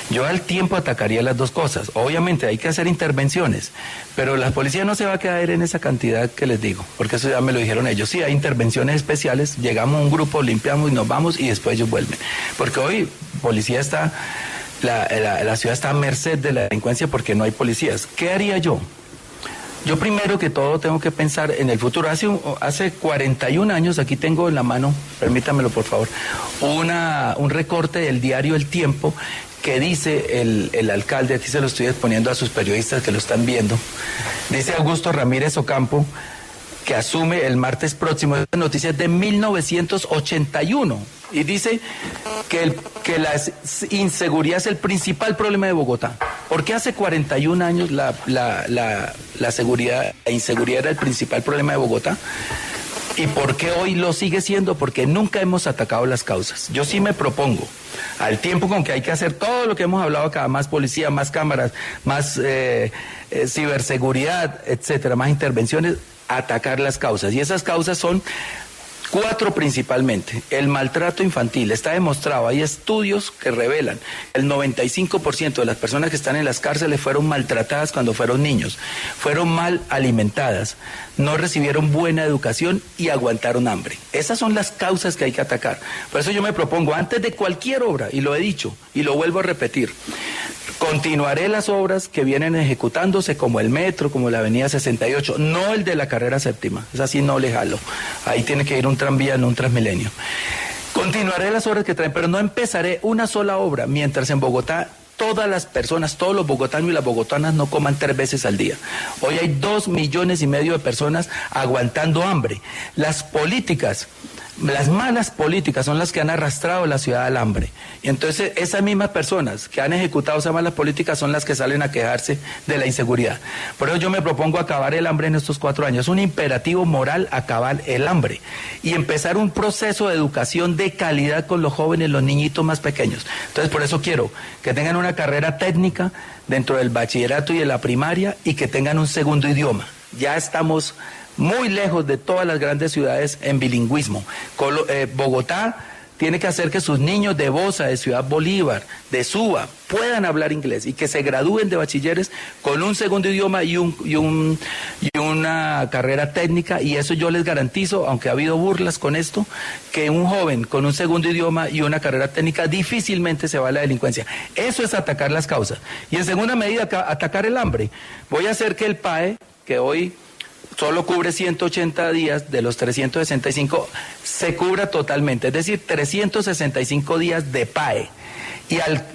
Yo al tiempo atacaría las dos cosas. Obviamente hay que hacer intervenciones, pero la policía no se va a quedar en esa cantidad que les digo, porque eso ya me lo dijeron ellos. Sí, hay intervenciones especiales, llegamos a un grupo, limpiamos y nos vamos y después ellos vuelven. Porque hoy policía está la ciudad está a merced de la delincuencia porque no hay policías. ¿Qué haría yo? Yo primero que todo tengo que pensar en el futuro. Hace 41 años, aquí tengo en la mano, permítamelo por favor, un recorte del diario El Tiempo que dice el alcalde, aquí se lo estoy exponiendo a sus periodistas que lo están viendo, dice Augusto Ramírez Ocampo, que asume el martes próximo, esta noticia es de 1981, y dice que la inseguridad es el principal problema de Bogotá. ¿Por qué hace 41 años la inseguridad era el principal problema de Bogotá? ¿Y por qué hoy lo sigue siendo? Porque nunca hemos atacado las causas. Yo sí me propongo, al tiempo con que hay que hacer todo lo que hemos hablado acá, más policía, más cámaras, más ciberseguridad, etcétera, más intervenciones, atacar las causas. Y esas causas son 4 principalmente. El maltrato infantil. Está demostrado, hay estudios que revelan el 95% de las personas que están en las cárceles fueron maltratadas cuando fueron niños, fueron mal alimentadas, no recibieron buena educación y aguantaron hambre. Esas son las causas que hay que atacar. Por eso yo me propongo, antes de cualquier obra, y lo he dicho y lo vuelvo a repetir, continuaré las obras que vienen ejecutándose como el metro, como la avenida 68, no el de la carrera séptima, es así, no le jalo. Ahí tiene que ir un tranvía, no un Transmilenio. Continuaré las obras que traen, pero no empezaré una sola obra mientras en Bogotá todas las personas, todos los bogotanos y las bogotanas no coman 3 veces al día. Hoy hay 2,5 millones de personas aguantando hambre. Las políticas, las malas políticas son las que han arrastrado la ciudad al hambre. Y entonces esas mismas personas que han ejecutado esas malas políticas son las que salen a quejarse de la inseguridad. Por eso yo me propongo acabar el hambre en estos 4 años. Es un imperativo moral acabar el hambre y empezar un proceso de educación de calidad con los jóvenes, los niñitos más pequeños. Entonces por eso quiero que tengan una carrera técnica dentro del bachillerato y de la primaria y que tengan un segundo idioma. Ya estamos muy lejos de todas las grandes ciudades en bilingüismo. Bogotá tiene que hacer que sus niños de Bosa, de Ciudad Bolívar, de Suba, puedan hablar inglés y que se gradúen de bachilleres con un segundo idioma y una carrera técnica, y eso yo les garantizo, aunque ha habido burlas con esto, que un joven con un segundo idioma y una carrera técnica difícilmente se va a la delincuencia. Eso es atacar las causas. Y en segunda medida, atacar el hambre. Voy a hacer que el PAE, que hoy solo cubre 180 días de los 365, se cubra totalmente, es decir, 365 días de PAE.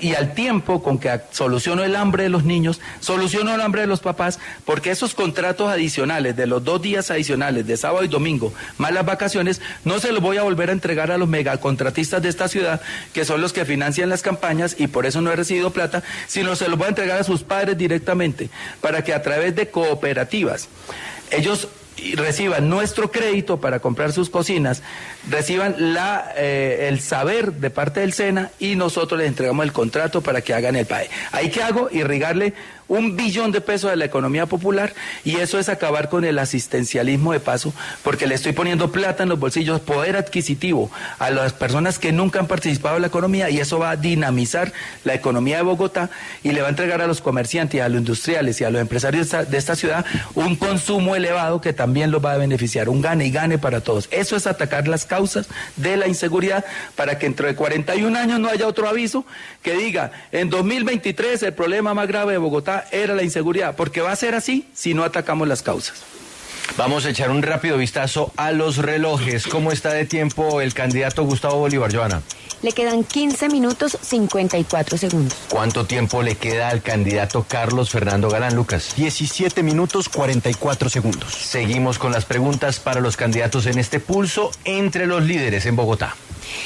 Y al tiempo con que soluciono el hambre de los niños, soluciono el hambre de los papás, porque esos contratos adicionales de los 2 días adicionales de sábado y domingo, más las vacaciones, no se los voy a volver a entregar a los megacontratistas de esta ciudad, que son los que financian las campañas y por eso no he recibido plata, sino se los voy a entregar a sus padres directamente, para que a través de cooperativas ellos reciban nuestro crédito para comprar sus cocinas, reciban el saber de parte del SENA y nosotros les entregamos el contrato para que hagan el PAE. ¿Ahí qué hago? Irrigarle 1 billón de pesos a la economía popular, y eso es acabar con el asistencialismo de paso, porque le estoy poniendo plata en los bolsillos, poder adquisitivo a las personas que nunca han participado en la economía, y eso va a dinamizar la economía de Bogotá y le va a entregar a los comerciantes, a los industriales y a los empresarios de esta ciudad un consumo elevado que también los va a beneficiar, un gane y gane para todos. Eso es atacar las causas de la inseguridad, para que dentro de 41 años no haya otro aviso que diga, en 2023 el problema más grave de Bogotá era la inseguridad, porque va a ser así si no atacamos las causas. Vamos a echar un rápido vistazo a los relojes. ¿Cómo está de tiempo el candidato Gustavo Bolívar, Joana? Le quedan 15 minutos 54 segundos. ¿Cuánto tiempo le queda al candidato Carlos Fernando Galán, Lucas? 17 minutos 44 segundos. Seguimos con las preguntas para los candidatos en este pulso entre los líderes en Bogotá.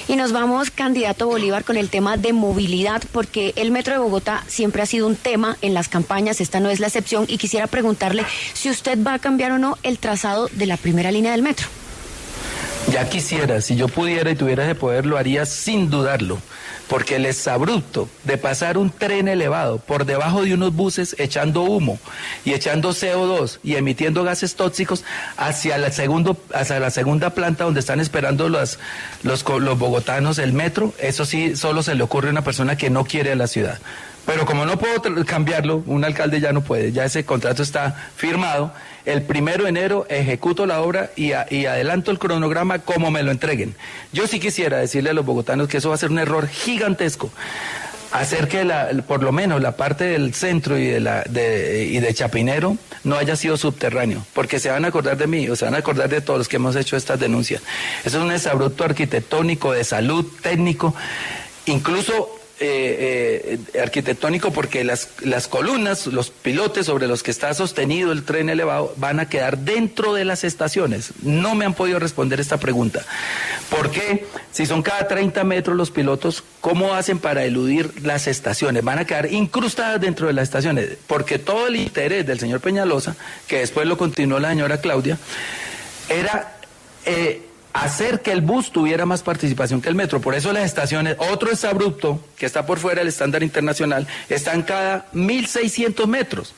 Y nos vamos, candidato Bolívar, con el tema de movilidad, porque el metro de Bogotá siempre ha sido un tema en las campañas, esta no es la excepción, y quisiera preguntarle si usted va a cambiar o no el trazado de la primera línea del metro. Ya quisiera, si yo pudiera y tuviera ese poder, lo haría sin dudarlo, porque el exabrupto de pasar un tren elevado por debajo de unos buses echando humo y echando CO2 y emitiendo gases tóxicos hacia la segunda planta donde están esperando los bogotanos el metro, eso sí solo se le ocurre a una persona que no quiere a la ciudad. Pero como no puedo cambiarlo, un alcalde ya no puede, ya ese contrato está firmado. El 1 de enero ejecuto la obra y adelanto el cronograma como me lo entreguen. Yo sí quisiera decirle a los bogotanos que eso va a ser un error gigantesco. hacer que por lo menos la parte del centro y de Chapinero no haya sido subterráneo, porque se van a acordar de mí, o se van a acordar de todos los que hemos hecho estas denuncias. Eso es un exabrupto arquitectónico, de salud, técnico, incluso arquitectónico, porque las columnas, los pilotes sobre los que está sostenido el tren elevado van a quedar dentro de las estaciones. No me han podido responder esta pregunta. ¿Por qué? Si son cada 30 metros los pilotos, ¿cómo hacen para eludir las estaciones? Van a quedar incrustadas dentro de las estaciones, porque todo el interés del señor Peñalosa, que después lo continuó la señora Claudia, era hacer que el bus tuviera más participación que el metro. Por eso las estaciones, otro exabrupto que está por fuera del estándar internacional, están cada 1.600 metros.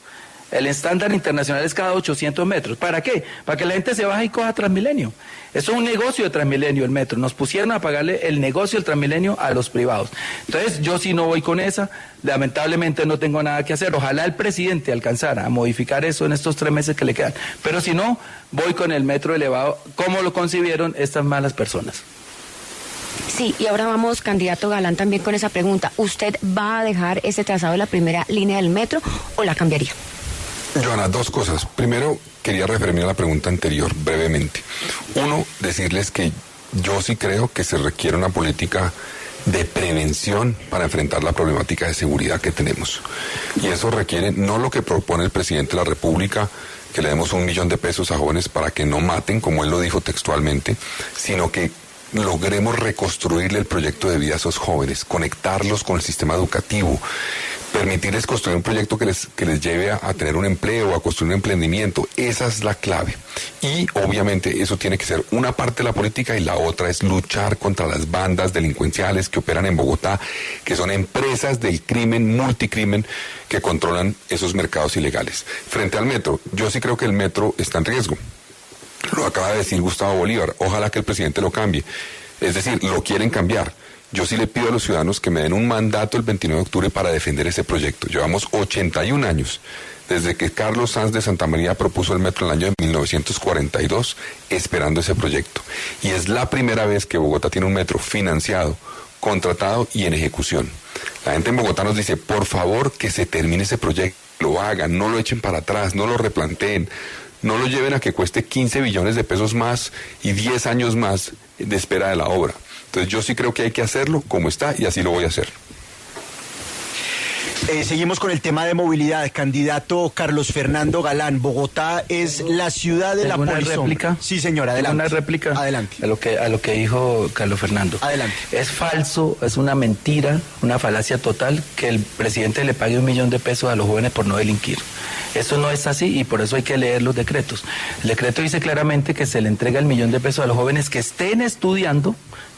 El estándar internacional es cada 800 metros. ¿Para qué? Para que la gente se baje y coja Transmilenio. Eso es un negocio de Transmilenio, el metro. Nos pusieron a pagarle el negocio del Transmilenio a los privados. Entonces, yo sí no voy con esa. Lamentablemente no tengo nada que hacer. Ojalá el presidente alcanzara a modificar eso en estos 3 meses que le quedan. Pero si no, voy con el metro elevado, como lo concibieron estas malas personas. Sí, y ahora vamos, candidato Galán, también con esa pregunta. ¿Usted va a dejar ese trazado de la primera línea del metro o la cambiaría? Joana, 2 cosas. Primero, quería referirme a la pregunta anterior brevemente. Uno, decirles que yo sí creo que se requiere una política de prevención para enfrentar la problemática de seguridad que tenemos. Y eso requiere no lo que propone el presidente de la República, que le demos $1 millón a jóvenes para que no maten, como él lo dijo textualmente, sino que logremos reconstruirle el proyecto de vida a esos jóvenes, conectarlos con el sistema educativo, permitirles construir un proyecto que les lleve a tener un empleo, a construir un emprendimiento. Esa es la clave. Y obviamente eso tiene que ser una parte de la política, y la otra es luchar contra las bandas delincuenciales que operan en Bogotá, que son empresas del crimen, multicrimen, que controlan esos mercados ilegales. Frente al metro, yo sí creo que el metro está en riesgo. Lo acaba de decir Gustavo Bolívar. Ojalá que el presidente lo cambie. Es decir, lo quieren cambiar. Yo sí le pido a los ciudadanos que me den un mandato el 29 de octubre para defender ese proyecto. Llevamos 81 años desde que Carlos Sanz de Santa María propuso el metro en el año de 1942, esperando ese proyecto. Y es la primera vez que Bogotá tiene un metro financiado, contratado y en ejecución. La gente en Bogotá nos dice, por favor, que se termine ese proyecto, lo hagan, no lo echen para atrás, no lo replanteen, no lo lleven a que cueste 15 billones de pesos más y 10 años más de espera de la obra. Entonces yo sí creo que hay que hacerlo como está, y así lo voy a hacer. Seguimos con el tema de movilidad. Candidato Carlos Fernando Galán, Bogotá es la ciudad de la polisombra. ¿Una réplica? Sí, señora, adelante. ¿Una réplica? Adelante. A lo que dijo Carlos Fernando. Adelante. Es falso, es una mentira, una falacia total que el presidente le pague $1 millón a los jóvenes por no delinquir. Eso no es así, y por eso hay que leer los decretos. El decreto dice claramente que se le entrega el $1 millón a los jóvenes que estén estudiando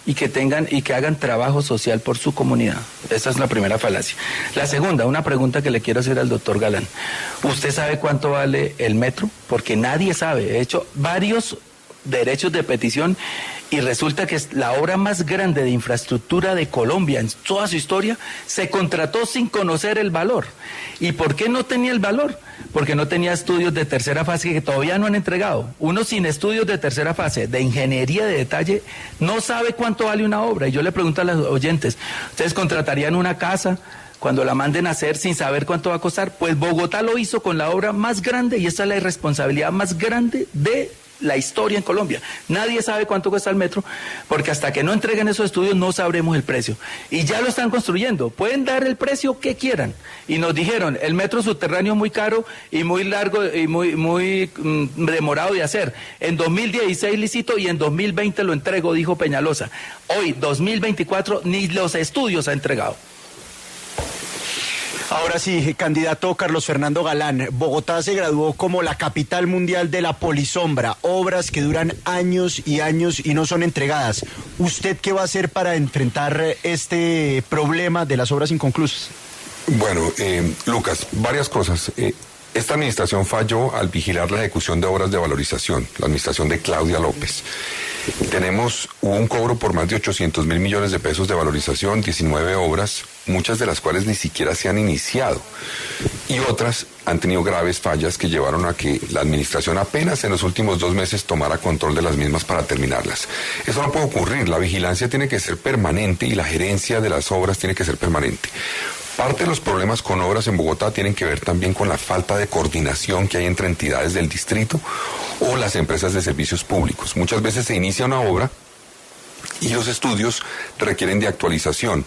y que hagan trabajo social por su comunidad. Esa es la primera falacia. La segunda, una pregunta que le quiero hacer al doctor Galán. ¿Usted sabe cuánto vale el metro? Porque nadie sabe. He hecho varios derechos de petición y resulta que es la obra más grande de infraestructura de Colombia en toda su historia. Se contrató sin conocer el valor. ¿Y por qué no tenía el valor? Porque no tenía estudios de tercera fase que todavía no han entregado. Uno sin estudios de tercera fase, de ingeniería de detalle, no sabe cuánto vale una obra. Y yo le pregunto a los oyentes, ¿ustedes contratarían una casa cuando la manden a hacer sin saber cuánto va a costar? Pues Bogotá lo hizo con la obra más grande, y esa es la irresponsabilidad más grande de la historia en Colombia. Nadie sabe cuánto cuesta el metro, porque hasta que no entreguen esos estudios no sabremos el precio. Y ya lo están construyendo, pueden dar el precio que quieran. Y nos dijeron, el metro subterráneo es muy caro y muy largo y muy demorado de hacer. En 2016 licito y en 2020 lo entrego, dijo Peñalosa. Hoy, 2024, ni los estudios ha entregado. Ahora sí, candidato Carlos Fernando Galán, Bogotá se graduó como la capital mundial de la polisombra, obras que duran años y años y no son entregadas. ¿Usted qué va a hacer para enfrentar este problema de las obras inconclusas? Bueno, Lucas, varias cosas. Esta administración falló al vigilar la ejecución de obras de valorización, la administración de Claudia López. Hubo un cobro por más de 800 mil millones de pesos de valorización, 19 obras, muchas de las cuales ni siquiera se han iniciado. Y otras han tenido graves fallas que llevaron a que la administración apenas en los últimos 2 meses tomara control de las mismas para terminarlas. Eso no puede ocurrir, la vigilancia tiene que ser permanente y la gerencia de las obras tiene que ser permanente. Parte de los problemas con obras en Bogotá tienen que ver también con la falta de coordinación que hay entre entidades del distrito o las empresas de servicios públicos. Muchas veces se inicia una obra y los estudios requieren de actualización.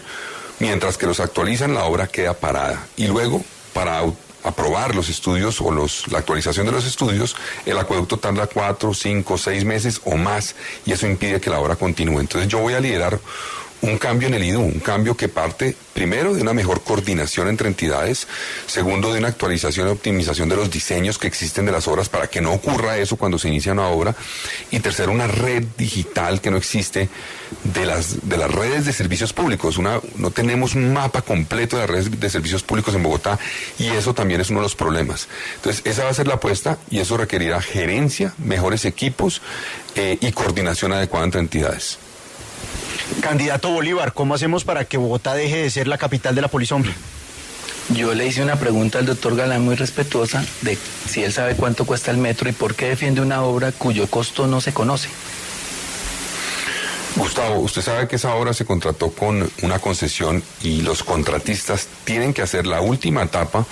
Mientras que los actualizan, la obra queda parada. Y luego, para aprobar los estudios o la actualización de los estudios, el acueducto tarda 4, 5, 6 meses o más y eso impide que la obra continúe. Entonces yo voy a liderar un cambio en el IDU, un cambio que parte primero de una mejor coordinación entre entidades, segundo de una actualización y optimización de los diseños que existen de las obras para que no ocurra eso cuando se inicia una obra, y tercero una red digital que no existe de las redes de servicios públicos. No tenemos un mapa completo de las redes de servicios públicos en Bogotá y eso también es uno de los problemas. Entonces esa va a ser la apuesta y eso requerirá gerencia, mejores equipos y coordinación adecuada entre entidades. Candidato Bolívar, ¿cómo hacemos para que Bogotá deje de ser la capital de la polisombra? Yo le hice una pregunta al doctor Galán muy respetuosa de si él sabe cuánto cuesta el metro y por qué defiende una obra cuyo costo no se conoce. Gustavo, usted sabe que esa obra se contrató con una concesión y los contratistas tienen que hacer la última etapa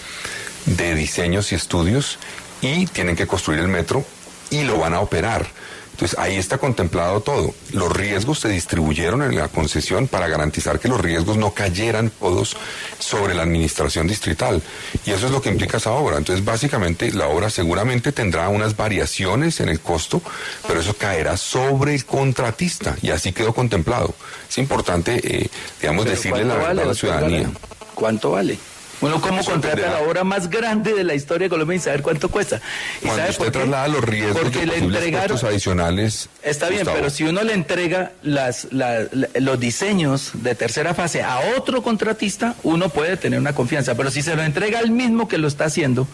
de diseños y estudios y tienen que construir el metro y lo van a operar. Entonces ahí está contemplado todo. Los riesgos se distribuyeron en la concesión para garantizar que los riesgos no cayeran todos sobre la administración distrital. Y eso es lo que implica esa obra. Entonces básicamente la obra seguramente tendrá unas variaciones en el costo, pero eso caerá sobre el contratista y así quedó contemplado. Es importante, decirle la verdad a la ciudadanía. ¿Cuánto vale? Uno cómo contrata la obra más grande de la historia de Colombia y saber cuánto cuesta. ¿Y cuando sabe usted traslada los riesgos porque de le entregaron costos adicionales? Está bien, Gustavo, pero si uno le entrega los diseños de tercera fase a otro contratista, uno puede tener una confianza. Pero si se lo entrega al mismo que lo está haciendo,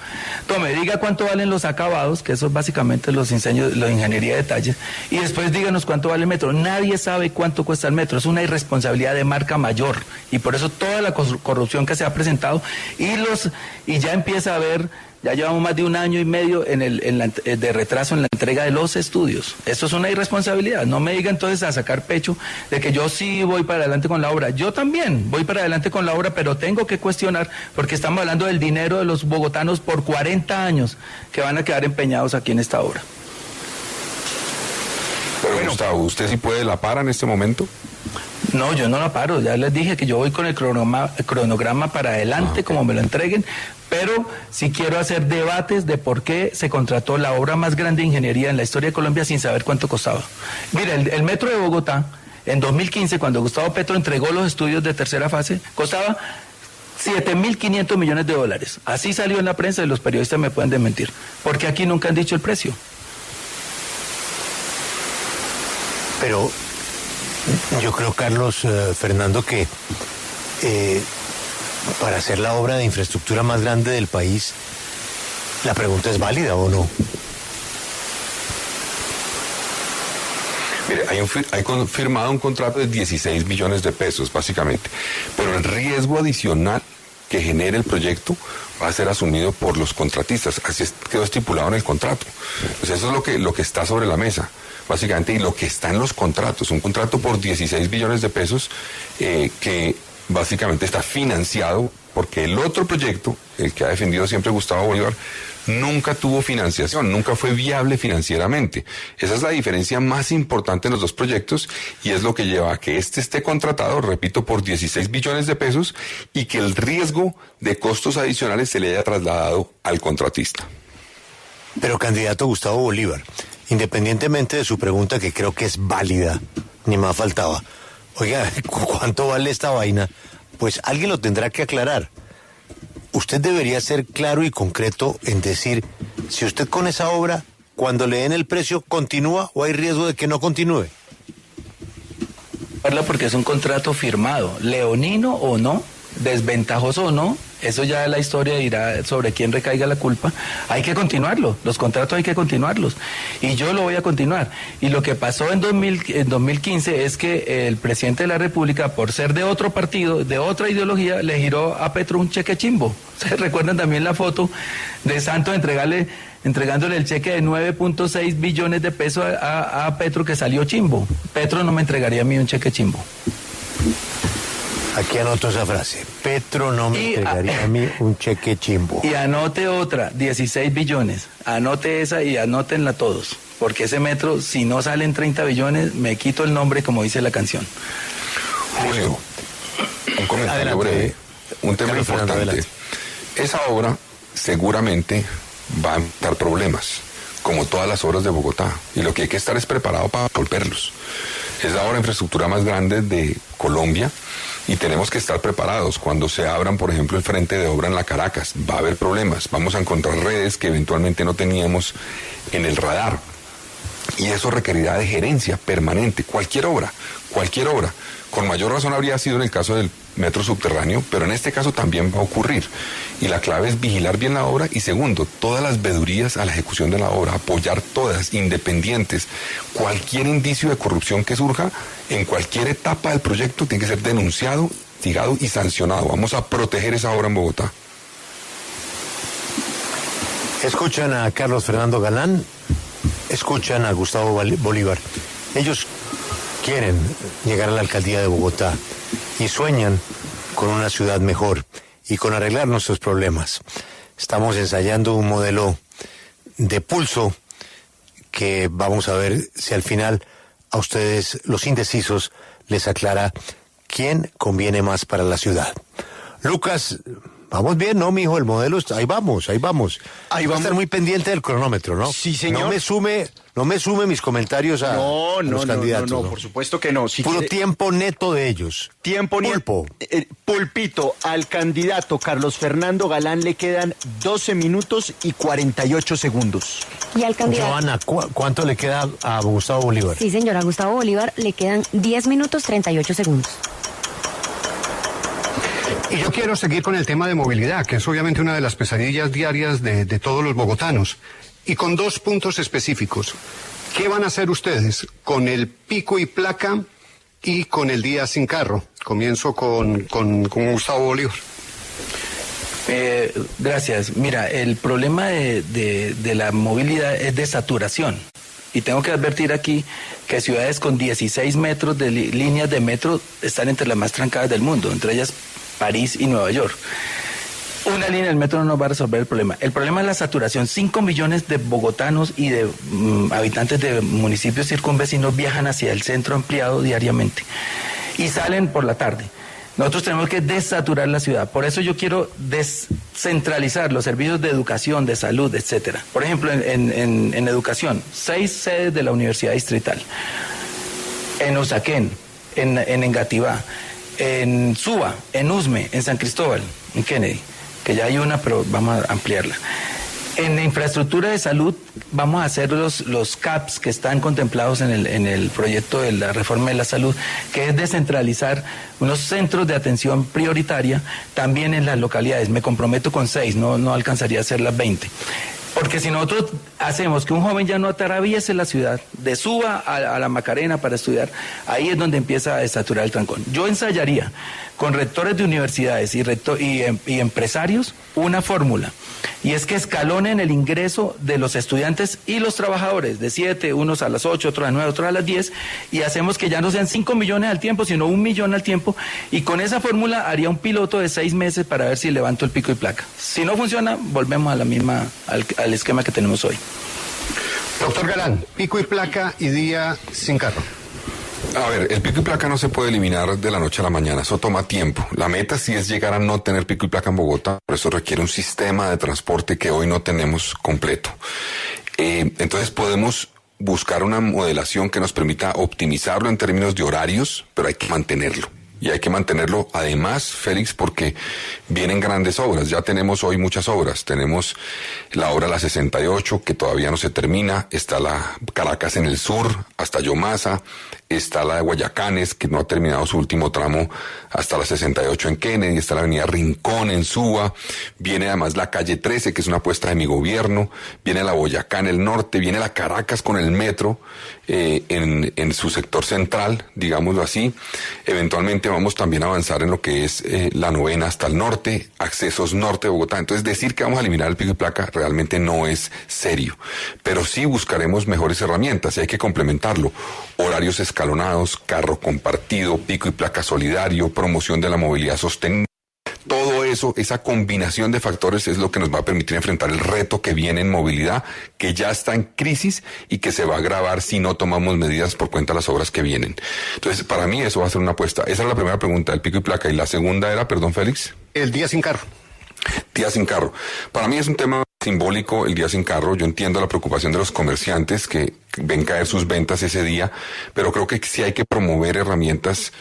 diga cuánto valen los acabados, que eso es básicamente los diseños, la ingeniería de detalles, y después díganos cuánto vale el metro. Nadie sabe cuánto cuesta el metro. Es una irresponsabilidad de marca mayor. Y por eso toda la corrupción que se ha presentado y ya empieza a haber, ya llevamos más de 1 año y medio de retraso en la entrega de los estudios. Esto es una irresponsabilidad. No me diga entonces a sacar pecho de que yo sí voy para adelante con la obra. Yo también voy para adelante con la obra, pero tengo que cuestionar porque estamos hablando del dinero de los bogotanos por 40 años que van a quedar empeñados aquí en esta obra. Pero Gustavo, ¿usted sí puede la para en este momento? No, yo no la paro, ya les dije que yo voy con el cronograma para adelante, como me lo entreguen, pero sí quiero hacer debates de por qué se contrató la obra más grande de ingeniería en la historia de Colombia sin saber cuánto costaba. Mire, el metro de Bogotá, en 2015, cuando Gustavo Petro entregó los estudios de tercera fase, costaba 7.500 millones de dólares. Así salió en la prensa y los periodistas me pueden desmentir, porque aquí nunca han dicho el precio. Pero yo creo, Carlos, Fernando, que para hacer la obra de infraestructura más grande del país, la pregunta es válida o no. Mire, hay firmado un contrato de 16 billones de pesos, básicamente, pero el riesgo adicional que genere el proyecto va a ser asumido por los contratistas. Así quedó estipulado en el contrato. Pues eso es lo que está sobre la mesa, básicamente, y lo que está en los contratos. Un contrato por 16 billones de pesos que básicamente está financiado porque el otro proyecto, el que ha defendido siempre Gustavo Bolívar, nunca tuvo financiación, nunca fue viable financieramente. Esa es la diferencia más importante en los dos proyectos y es lo que lleva a que este esté contratado, repito, por 16 billones de pesos y que el riesgo de costos adicionales se le haya trasladado al contratista. Pero, candidato Gustavo Bolívar, independientemente de su pregunta, que creo que es válida, ni más faltaba, oiga, ¿cuánto vale esta vaina? Pues alguien lo tendrá que aclarar. Usted debería ser claro y concreto en decir si usted con esa obra, cuando le den el precio, continúa o hay riesgo de que no continúe. Porque es un contrato firmado, leonino o no, desventajoso o no, eso ya la historia dirá sobre quién recaiga la culpa. Hay que continuarlo, los contratos hay que continuarlos, y yo lo voy a continuar. Y lo que pasó en 2015 es que el presidente de la República, por ser de otro partido, de otra ideología, le giró a Petro un cheque chimbo. ¿Se recuerdan también la foto de Santos entregándole el cheque de 9.6 billones de pesos a Petro, que salió chimbo? Petro no me entregaría a mí un cheque chimbo. Aquí anoto esa frase. Petro no me entregaría a mí un cheque chimbo. Y anote otra, 16 billones. Anote esa y anótenla todos. Porque ese metro, si no salen 30 billones, me quito el nombre, como dice la canción. Julio, un comentario breve. Un tema importante. Esa obra seguramente va a dar problemas, como todas las obras de Bogotá. Y lo que hay que estar es preparado para resolverlos. Es la obra de infraestructura más grande de Colombia. Y tenemos que estar preparados. Cuando se abran, por ejemplo, el frente de obra en la Caracas, va a haber problemas. Vamos a encontrar redes que eventualmente no teníamos en el radar. Y eso requerirá de gerencia permanente. Cualquier obra. Con mayor razón habría sido en el caso del metro subterráneo, pero en este caso también va a ocurrir. Y la clave es vigilar bien la obra y, segundo, todas las vedurías a la ejecución de la obra, apoyar todas, independientes. Cualquier indicio de corrupción que surja en cualquier etapa del proyecto tiene que ser denunciado, investigado y sancionado. Vamos a proteger esa obra en Bogotá. Escuchan a Carlos Fernando Galán, escuchan a Gustavo Bolívar. Ellos quieren llegar a la alcaldía de Bogotá y sueñan con una ciudad mejor y con arreglar nuestros problemas. Estamos ensayando un modelo de pulso que vamos a ver si al final a ustedes, los indecisos, les aclara quién conviene más para la ciudad. Lucas, vamos bien, ¿no, mijo? El modelo está, ahí vamos. Ahí vamos. Va a estar muy pendiente del cronómetro, ¿no? Sí, señor. No me sume mis comentarios a los candidatos. No, por supuesto que no. Puro tiempo neto de ellos. Pulpo. Pulpito, al candidato Carlos Fernando Galán le quedan 12 minutos y 48 segundos. Y al candidato... Johanna, ¿cuánto le queda a Gustavo Bolívar? Sí, señora, a Gustavo Bolívar le quedan 10 minutos 38 segundos. Y yo quiero seguir con el tema de movilidad, que es obviamente una de las pesadillas diarias de todos los bogotanos. Y con 2 puntos específicos. ¿Qué van a hacer ustedes con el pico y placa y con el día sin carro? Comienzo con Gustavo Bolívar. Gracias. Mira, el problema de la movilidad es de saturación. Y tengo que advertir aquí que ciudades con 16 metros de líneas de metro están entre las más trancadas del mundo, entre ellas París y Nueva York. Una línea del metro no nos va a resolver el problema. El problema es la saturación. 5 millones de bogotanos y de habitantes de municipios circunvecinos viajan hacia el centro ampliado diariamente y salen por la tarde. Nosotros tenemos que desaturar la ciudad. Por eso yo quiero descentralizar los servicios de educación, de salud, etcétera. Por ejemplo, en educación, 6 sedes de la Universidad Distrital. En Usaquén, en Engativá, en Suba, en Usme, en San Cristóbal, en Kennedy, que ya hay una, pero vamos a ampliarla. En infraestructura de salud vamos a hacer los CAPS que están contemplados en el proyecto de la reforma de la salud, que es descentralizar unos centros de atención prioritaria también en las localidades. Me comprometo con 6, no alcanzaría a hacer las 20. Porque si nosotros hacemos que un joven ya no atraviese la ciudad, de Suba a la Macarena para estudiar, ahí es donde empieza a desaturar el trancón. Yo ensayaría con rectores de universidades y empresarios una fórmula, y es que escalonen el ingreso de los estudiantes y los trabajadores, de 7, unos a las 8, otros a las 9, otros a las 10, y hacemos que ya no sean 5 millones al tiempo, sino 1 millón al tiempo, y con esa fórmula haría un piloto de 6 meses para ver si levanto el pico y placa. Si no funciona, volvemos a la misma, al esquema que tenemos hoy. Doctor Galán, pico y placa y día sin carro. A ver, el pico y placa no se puede eliminar de la noche a la mañana, eso toma tiempo. La meta sí es llegar a no tener pico y placa en Bogotá, por eso requiere un sistema de transporte que hoy no tenemos completo. Entonces podemos buscar una modelación que nos permita optimizarlo en términos de horarios, pero hay que mantenerlo. Y hay que mantenerlo además, Félix, porque vienen grandes obras. Ya tenemos hoy muchas obras. Tenemos la obra La 68, que todavía no se termina. Está la Caracas en el sur, hasta Yomasa. está la de Guayacanes, que no ha terminado su último tramo hasta la 68 en Kennedy, está la avenida Rincón en Suba, viene además la calle 13, que es una apuesta de mi gobierno, viene la Boyacá en el norte, viene la Caracas con el metro en su sector central, digámoslo así. Eventualmente vamos también a avanzar en lo que es la 9ª hasta el norte, accesos norte de Bogotá. Entonces decir que vamos a eliminar el pico y placa realmente no es serio, pero sí buscaremos mejores herramientas y hay que complementarlo. Horarios escalonados, carro compartido, pico y placa solidario, promoción de la movilidad sostenible. Todo eso, esa combinación de factores es lo que nos va a permitir enfrentar el reto que viene en movilidad, que ya está en crisis y que se va a agravar si no tomamos medidas por cuenta de las obras que vienen. Entonces, para mí eso va a ser una apuesta. Esa es la primera pregunta, el pico y placa. Y la segunda era, perdón, Félix. El día sin carro. Día sin carro. Para mí es un tema simbólico el día sin carro. Yo entiendo la preocupación de los comerciantes que ven caer sus ventas ese día, pero creo que sí hay que promover herramientas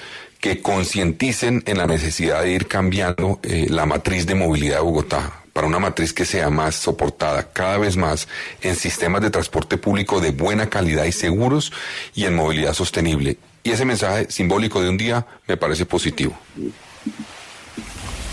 que concienticen en la necesidad de ir cambiando la matriz de movilidad de Bogotá para una matriz que sea más soportada cada vez más en sistemas de transporte público de buena calidad y seguros y en movilidad sostenible. Y ese mensaje simbólico de un día me parece positivo.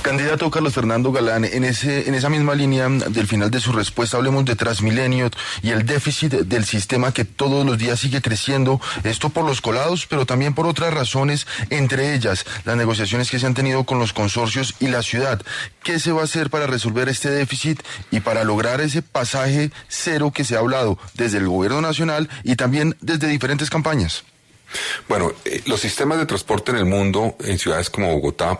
Candidato Carlos Fernando Galán, en esa misma línea del final de su respuesta, hablemos de Transmilenio y el déficit del sistema que todos los días sigue creciendo, esto por los colados, pero también por otras razones, entre ellas las negociaciones que se han tenido con los consorcios y la ciudad. ¿Qué se va a hacer para resolver este déficit y para lograr ese pasaje cero que se ha hablado desde el gobierno nacional y también desde diferentes campañas? Bueno, los sistemas de transporte en el mundo, en ciudades como Bogotá,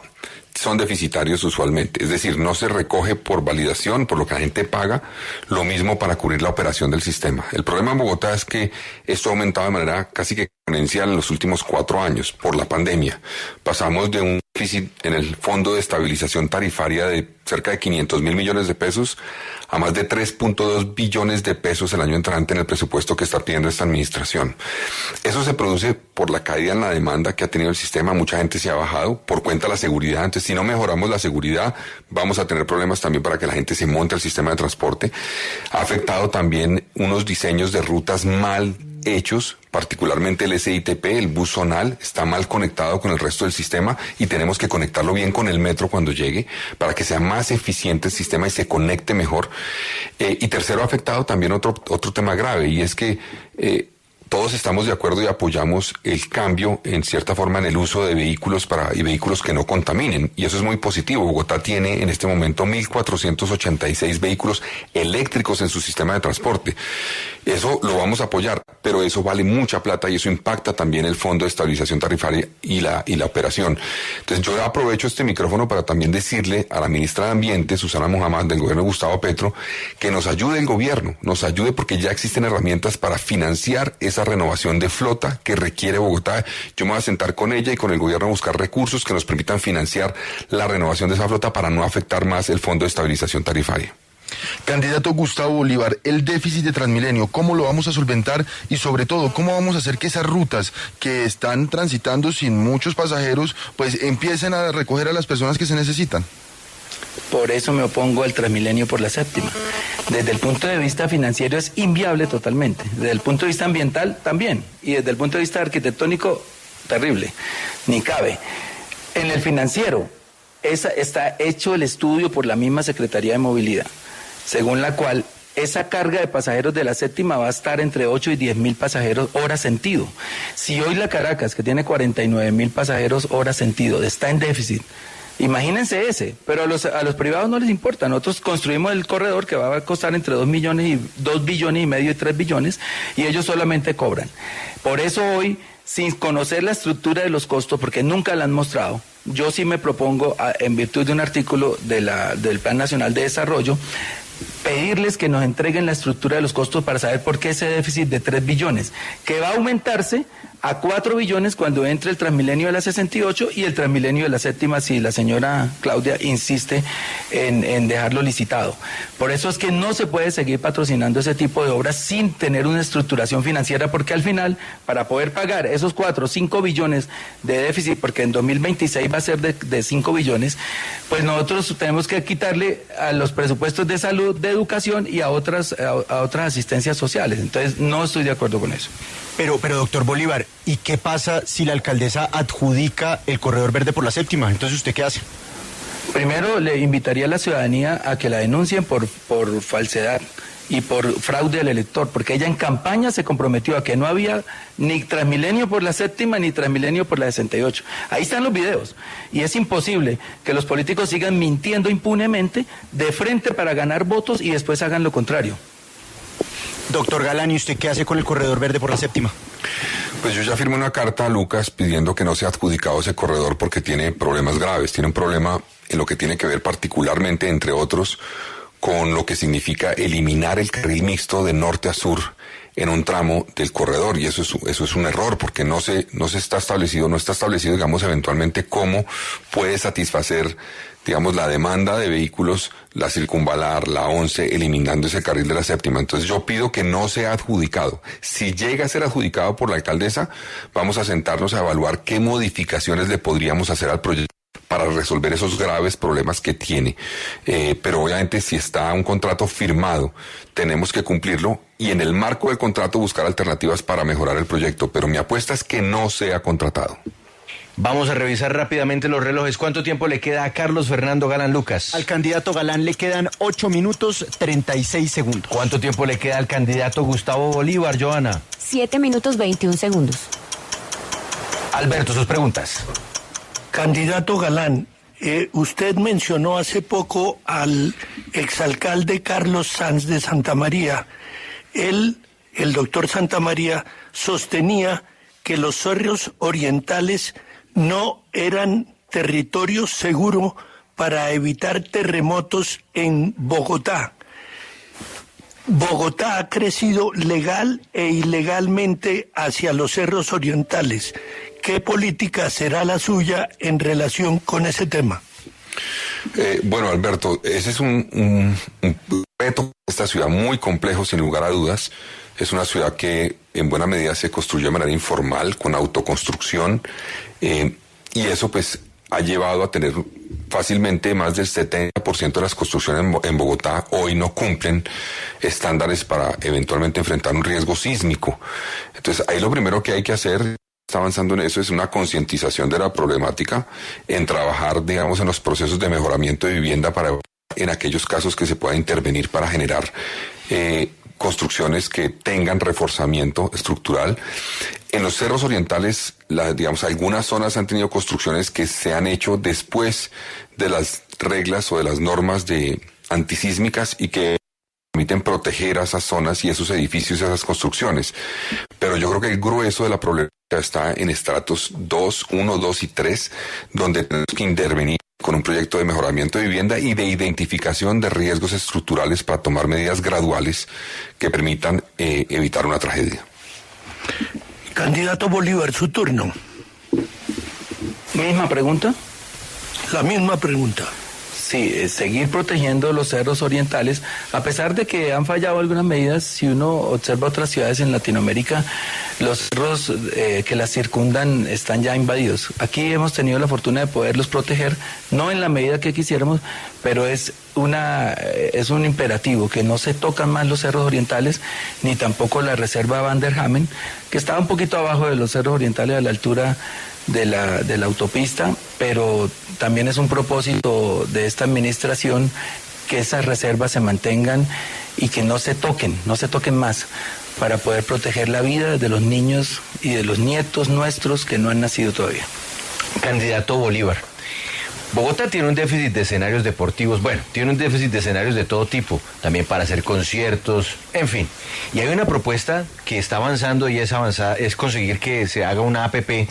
son deficitarios usualmente, es decir, no se recoge por validación, por lo que la gente paga, lo mismo para cubrir la operación del sistema. El problema en Bogotá es que esto ha aumentado de manera casi que exponencial en los últimos 4 años por la pandemia. Pasamos de un déficit en el Fondo de Estabilización Tarifaria de cerca de 500.000 millones de pesos a más de 3.2 billones de pesos el año entrante en el presupuesto que está pidiendo esta administración. Eso se produce por la caída en la demanda que ha tenido el sistema, mucha gente se ha bajado por cuenta de la seguridad. Entonces, si no mejoramos la seguridad, vamos a tener problemas también para que la gente se monte al sistema de transporte. Ha afectado también unos diseños de rutas mal hechos, particularmente el SITP, el bus zonal, está mal conectado con el resto del sistema y tenemos que conectarlo bien con el metro cuando llegue para que sea más eficiente el sistema y se conecte mejor. Y tercero, ha afectado también otro tema grave, y es que todos estamos de acuerdo y apoyamos el cambio, en cierta forma, en el uso de vehículos y vehículos que no contaminen. Y eso es muy positivo. Bogotá tiene en este momento 1.486 vehículos eléctricos en su sistema de transporte. Eso lo vamos a apoyar, pero eso vale mucha plata y eso impacta también el Fondo de Estabilización Tarifaria y la operación. Entonces yo aprovecho este micrófono para también decirle a la ministra de Ambiente, Susana Muhammad, del gobierno de Gustavo Petro, que nos ayude el gobierno, nos ayude porque ya existen herramientas para financiar esa renovación de flota que requiere Bogotá. Yo me voy a sentar con ella y con el gobierno a buscar recursos que nos permitan financiar la renovación de esa flota para no afectar más el Fondo de Estabilización Tarifaria. Candidato Gustavo Bolívar, el déficit de Transmilenio, ¿cómo lo vamos a solventar? Y sobre todo, ¿cómo vamos a hacer que esas rutas que están transitando sin muchos pasajeros, pues empiecen a recoger a las personas que se necesitan? Por eso me opongo al Transmilenio por la séptima. Desde el punto de vista financiero es inviable totalmente. Desde el punto de vista ambiental también. Y desde el punto de vista arquitectónico, terrible. Ni cabe. En el financiero está hecho el estudio por la misma Secretaría de Movilidad, según la cual esa carga de pasajeros de la séptima va a estar entre 8 y 10.000 pasajeros hora sentido. Si hoy la Caracas, que tiene 49.000 pasajeros hora sentido, está en déficit, imagínense ese, pero a los privados no les importa. Nosotros construimos el corredor que va a costar entre 2 billones y medio y 3 billones, y ellos solamente cobran. Por eso hoy, sin conocer la estructura de los costos, porque nunca la han mostrado, yo sí me propongo, en virtud de un artículo del Plan Nacional de Desarrollo, pedirles que nos entreguen la estructura de los costos para saber por qué ese déficit de 3 billones, que va a aumentarse a 4 billones cuando entre el Transmilenio de la 68 y el Transmilenio de la séptima, si la señora Claudia insiste en dejarlo licitado. Por eso es que no se puede seguir patrocinando ese tipo de obras sin tener una estructuración financiera, porque al final, para poder pagar esos 4 o 5 billones de déficit, porque en 2026 va a ser de 5 billones, pues nosotros tenemos que quitarle a los presupuestos de salud dinero de educación y a otras asistencias sociales. Entonces, no estoy de acuerdo con eso. Pero doctor Bolívar, ¿y qué pasa si la alcaldesa adjudica el corredor verde por la séptima? Entonces, ¿usted qué hace? Primero, le invitaría a la ciudadanía a que la denuncien por falsedad y por fraude al elector, porque ella en campaña se comprometió a que no había ni Transmilenio por la séptima ni Transmilenio por la 68. Ahí están los videos. Y es imposible que los políticos sigan mintiendo impunemente de frente para ganar votos y después hagan lo contrario. Doctor Galán, ¿y usted qué hace con el corredor verde por la séptima? Pues yo ya firmé una carta a Lucas pidiendo que no sea adjudicado ese corredor porque tiene problemas graves. Tiene un problema en lo que tiene que ver particularmente, entre otros, con lo que significa eliminar el carril mixto de norte a sur en un tramo del corredor, y eso es un error porque no está establecido, digamos, eventualmente cómo puede satisfacer, digamos, la demanda de vehículos, la circunvalar, la 11, eliminando ese carril de la séptima. Entonces yo pido que no sea adjudicado. Si llega a ser adjudicado por la alcaldesa, vamos a sentarnos a evaluar qué modificaciones le podríamos hacer al proyecto para resolver esos graves problemas que tiene. Pero obviamente si está un contrato firmado, tenemos que cumplirlo y en el marco del contrato buscar alternativas para mejorar el proyecto. Pero mi apuesta es que no sea contratado. Vamos a revisar rápidamente los relojes. ¿Cuánto tiempo le queda a Carlos Fernando Galán Lucas? Al candidato Galán le quedan 8 minutos 36 segundos. ¿Cuánto tiempo le queda al candidato Gustavo Bolívar, Joana? 7 minutos 21 segundos. Alberto, sus preguntas. Candidato Galán, usted mencionó hace poco al exalcalde Carlos Sanz de Santa María. Él, el doctor Santa María, sostenía que los cerros orientales no eran territorio seguro para evitar terremotos en Bogotá. Bogotá ha crecido legal e ilegalmente hacia los cerros orientales. ¿Qué política será la suya en relación con ese tema? Bueno, Alberto, ese es un reto de esta ciudad muy complejo, sin lugar a dudas. Es una ciudad que en buena medida se construyó de manera informal, con autoconstrucción, y eso pues ha llevado a tener fácilmente más del 70% de las construcciones en Bogotá hoy no cumplen estándares para eventualmente enfrentar un riesgo sísmico. Entonces, ahí lo primero que hay que hacer, está avanzando en eso, es una concientización de la problemática, en trabajar, digamos, en los procesos de mejoramiento de vivienda para, en aquellos casos que se pueda intervenir para generar construcciones que tengan reforzamiento estructural. En los cerros orientales, digamos, algunas zonas han tenido construcciones que se han hecho después de las reglas o de las normas antisísmicas y que permiten proteger a esas zonas y esos edificios y esas construcciones. Pero yo creo que el grueso de la problemática está en estratos 2, 1, 2 y 3, donde tenemos que intervenir con un proyecto de mejoramiento de vivienda y de identificación de riesgos estructurales para tomar medidas graduales que permitan evitar una tragedia. Candidato Bolívar, su turno. ¿Misma pregunta? La misma pregunta. Sí, seguir protegiendo los cerros orientales, a pesar de que han fallado algunas medidas. Si uno observa otras ciudades en Latinoamérica, los cerros que las circundan están ya invadidos. Aquí hemos tenido la fortuna de poderlos proteger, no en la medida que quisiéramos, pero es un imperativo que no se tocan más los cerros orientales, ni tampoco la reserva Van der Hamen, que estaba un poquito abajo de los cerros orientales a la altura de la autopista, pero también es un propósito de esta administración que esas reservas se mantengan y que no se toquen más, para poder proteger la vida de los niños y de los nietos nuestros que no han nacido todavía. Candidato Bolívar, Bogotá tiene un déficit de escenarios deportivos, tiene un déficit de escenarios de todo tipo, también para hacer conciertos, en fin. Y hay una propuesta que está avanzando y es conseguir que se haga una APP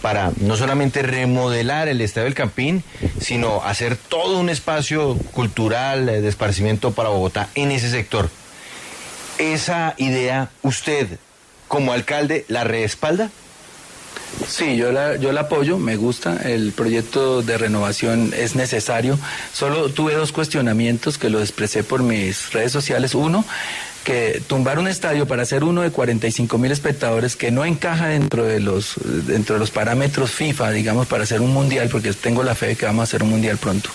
para no solamente remodelar el Estadio del Campín, sino hacer todo un espacio cultural de esparcimiento para Bogotá en ese sector. ¿Esa idea usted, como alcalde, la respalda? Sí, yo la apoyo, me gusta, el proyecto de renovación es necesario. Solo tuve 2 cuestionamientos que los expresé por mis redes sociales. Uno, que tumbar un estadio para hacer uno de 45,000 espectadores que no encaja dentro de los parámetros FIFA, digamos, para hacer un mundial, porque tengo la fe de que vamos a hacer un mundial pronto.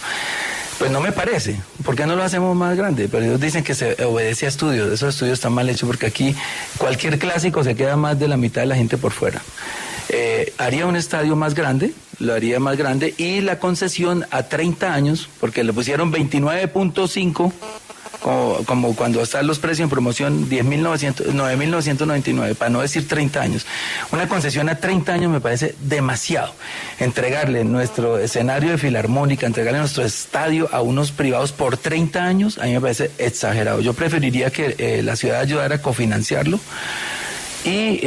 Pues no me parece. ¿Por qué no lo hacemos más grande? Pero ellos dicen que se obedece a estudios. Esos estudios están mal hechos porque aquí cualquier clásico se queda más de la mitad de la gente por fuera. Haría un estadio más grande, lo haría más grande, y la concesión a 30 años, porque le pusieron 29.5, como cuando están los precios en promoción, 9.999, para no decir 30 años. Una concesión a 30 años me parece demasiado. Entregarle nuestro escenario de Filarmónica, entregarle nuestro estadio a unos privados por 30 años, a mí me parece exagerado. Yo preferiría que la ciudad ayudara a cofinanciarlo y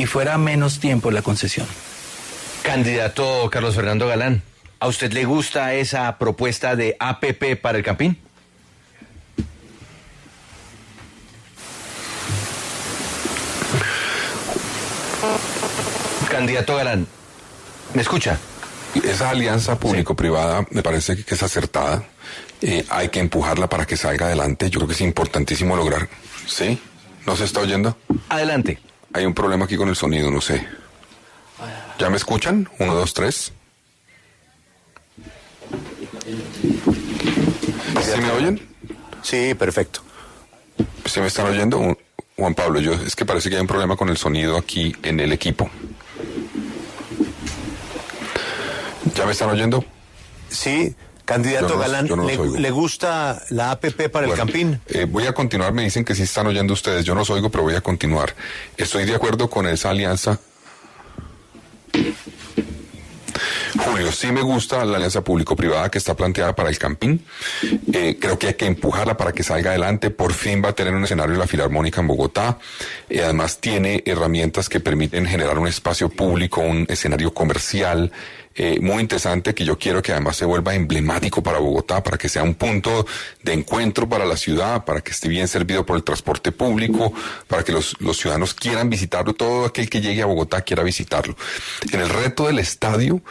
fuera menos tiempo la concesión. Candidato Carlos Fernando Galán, ¿a usted le gusta esa propuesta de APP para el Campín? Candidato Galán, ¿me escucha? Esa alianza público-privada me parece que es acertada. Hay que empujarla para que salga adelante. Yo creo que es importantísimo lograr. ¿Sí? ¿No se está oyendo? Adelante. Hay un problema aquí con el sonido, no sé. ¿Ya me escuchan? 1, 2, 3. ¿Sí me oyen? Sí, perfecto. ¿Sí me están oyendo? Juan Pablo, es que parece que hay un problema con el sonido aquí en el equipo. ¿Ya me están oyendo? Sí, candidato Galán, ¿le gusta la APP para el Campín? Voy a continuar, me dicen que sí están oyendo ustedes, yo no los oigo, pero voy a continuar. Estoy de acuerdo con esa alianza. Julio, sí me gusta la alianza público-privada que está planteada para el Campín. Creo que hay que empujarla para que salga adelante. Por fin va a tener un escenario la Filarmónica en Bogotá. Además tiene herramientas que permiten generar un espacio público, un escenario comercial muy interesante, que yo quiero que además se vuelva emblemático para Bogotá, para que sea un punto de encuentro para la ciudad, para que esté bien servido por el transporte público, para que los ciudadanos quieran visitarlo, todo aquel que llegue a Bogotá quiera visitarlo. En el reto del estadio,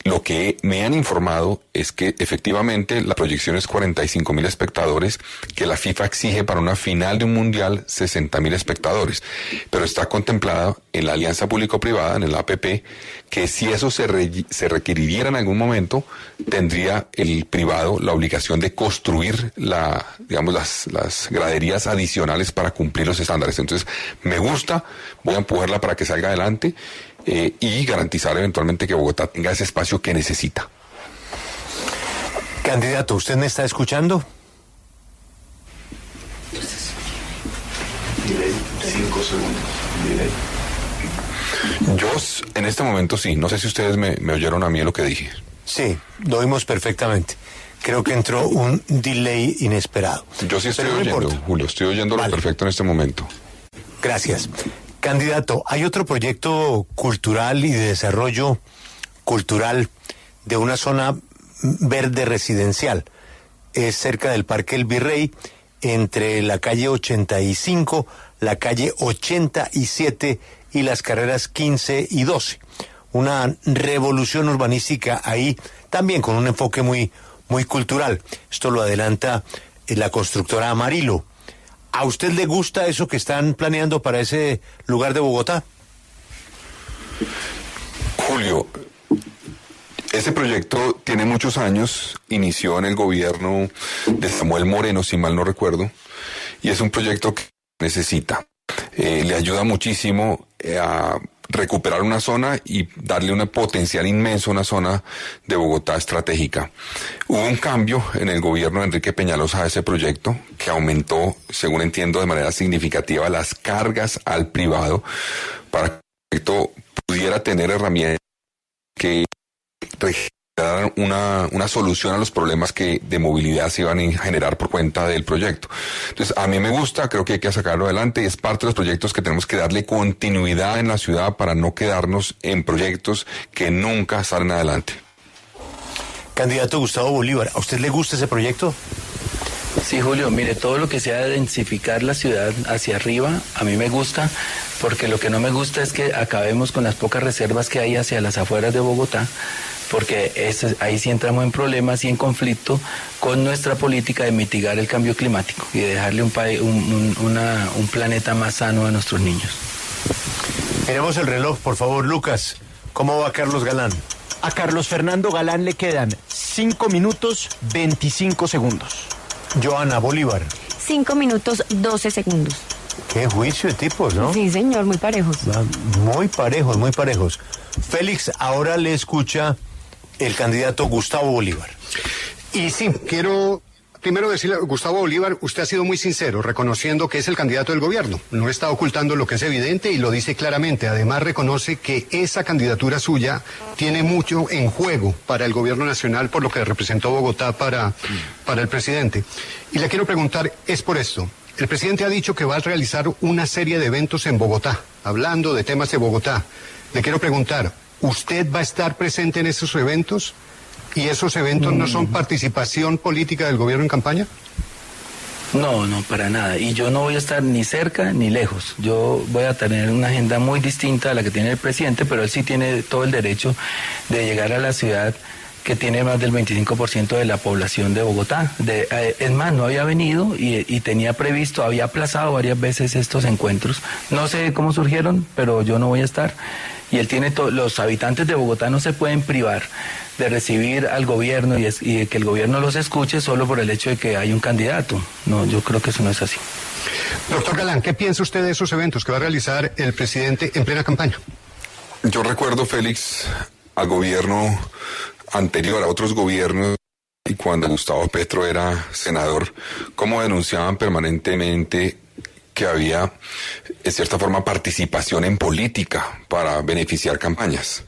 lo que me han informado es que efectivamente la proyección es 45.000 espectadores, que la FIFA exige para una final de un mundial 60.000 espectadores, pero está contemplada en la alianza público-privada, en el APP, que si eso se requiriera en algún momento, tendría el privado la obligación de construir las graderías adicionales para cumplir los estándares. Entonces, me gusta, voy a empujarla para que salga adelante. Y garantizar eventualmente que Bogotá tenga ese espacio que necesita. Candidato, ¿usted me está escuchando? Yo en este momento sí, no sé si ustedes me oyeron a mí lo que dije. Sí, lo oímos perfectamente. Creo que entró un delay inesperado. Yo sí estoy oyendo, Julio, estoy oyéndolo perfecto en este momento. Gracias. Candidato, hay otro proyecto cultural y de desarrollo cultural de una zona verde residencial. Es cerca del Parque El Virrey, entre la calle 85, la calle 87 y las carreras 15 y 12. Una revolución urbanística ahí, también con un enfoque muy cultural. Esto lo adelanta la constructora Amarillo. ¿A usted le gusta eso que están planeando para ese lugar de Bogotá? Julio, ese proyecto tiene muchos años, inició en el gobierno de Samuel Moreno, si mal no recuerdo, y es un proyecto que necesita. Le ayuda muchísimo a recuperar una zona y darle un potencial inmenso a una zona de Bogotá estratégica. Hubo un cambio en el gobierno de Enrique Peñalosa a ese proyecto que aumentó, según entiendo, de manera significativa las cargas al privado para que el proyecto pudiera tener herramientas que generaran una solución a los problemas que de movilidad se iban a generar por cuenta del proyecto. Entonces, a mí me gusta, creo que hay que sacarlo adelante y es parte de los proyectos que tenemos que darle continuidad en la ciudad para no quedarnos en proyectos que nunca salen adelante. Candidato Gustavo Bolívar, ¿a usted le gusta ese proyecto? Sí, Julio, mire, todo lo que sea densificar la ciudad hacia arriba, a mí me gusta, porque lo que no me gusta es que acabemos con las pocas reservas que hay hacia las afueras de Bogotá, porque ahí sí entramos en problemas y en conflicto con nuestra política de mitigar el cambio climático y de dejarle un planeta más sano a nuestros niños. Miremos el reloj, por favor, Lucas. ¿Cómo va Carlos Galán? A Carlos Fernando Galán le quedan 5 minutos 25 segundos. Joana Bolívar. 5 minutos 12 segundos. Qué juicio de tipos, ¿no? Sí, señor, muy parejos. Muy parejos, muy parejos. Félix, ahora le escucha el candidato Gustavo Bolívar. Y sí, quiero primero decirle, Gustavo Bolívar, usted ha sido muy sincero, reconociendo que es el candidato del gobierno. No está ocultando lo que es evidente y lo dice claramente. Además, reconoce que esa candidatura suya tiene mucho en juego para el gobierno nacional, por lo que representó Bogotá para el presidente. Y le quiero preguntar, es por esto. El presidente ha dicho que va a realizar una serie de eventos en Bogotá, hablando de temas de Bogotá. Le quiero preguntar, ¿usted va a estar presente en esos eventos? ¿Y esos eventos no son participación política del gobierno en campaña? No, no, para nada. Y yo no voy a estar ni cerca ni lejos. Yo voy a tener una agenda muy distinta a la que tiene el presidente, pero él sí tiene todo el derecho de llegar a la ciudad que tiene más del 25% de la población de Bogotá. Es más, no había venido y tenía previsto, había aplazado varias veces estos encuentros. No sé cómo surgieron, pero yo no voy a estar. Y él tiene los habitantes de Bogotá no se pueden privar de recibir al gobierno y de que el gobierno los escuche solo por el hecho de que hay un candidato. No, yo creo que eso no es así. Doctor Galán, ¿qué piensa usted de esos eventos que va a realizar el presidente en plena campaña? Yo recuerdo, Félix, al gobierno anterior, a otros gobiernos, y cuando Gustavo Petro era senador, cómo denunciaban permanentemente que había, en cierta forma, participación en política para beneficiar campañas.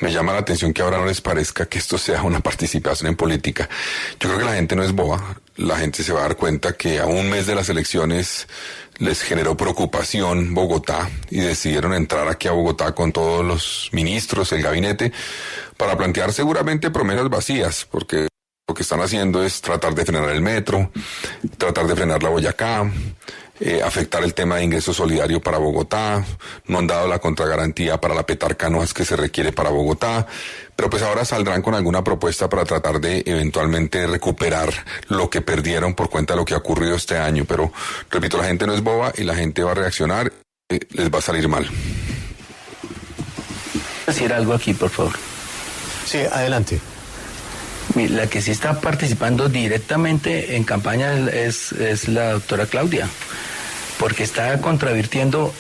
Me llama la atención que ahora no les parezca que esto sea una participación en política. Yo creo que la gente no es boba. La gente se va a dar cuenta que a un mes de las elecciones les generó preocupación Bogotá y decidieron entrar aquí a Bogotá con todos los ministros, el gabinete, para plantear seguramente promesas vacías, porque lo que están haciendo es tratar de frenar el metro, tratar de frenar la Boyacá, afectar el tema de ingreso solidario para Bogotá, no han dado la contragarantía para la petarca NOAS que se requiere para Bogotá, pero pues ahora saldrán con alguna propuesta para tratar de eventualmente recuperar lo que perdieron por cuenta de lo que ha ocurrido este año, pero repito, la gente no es boba y la gente va a reaccionar, les va a salir mal. Decir algo aquí, por favor. Sí, adelante. La que sí está participando directamente en campaña es la doctora Claudia, porque está contravirtiendo,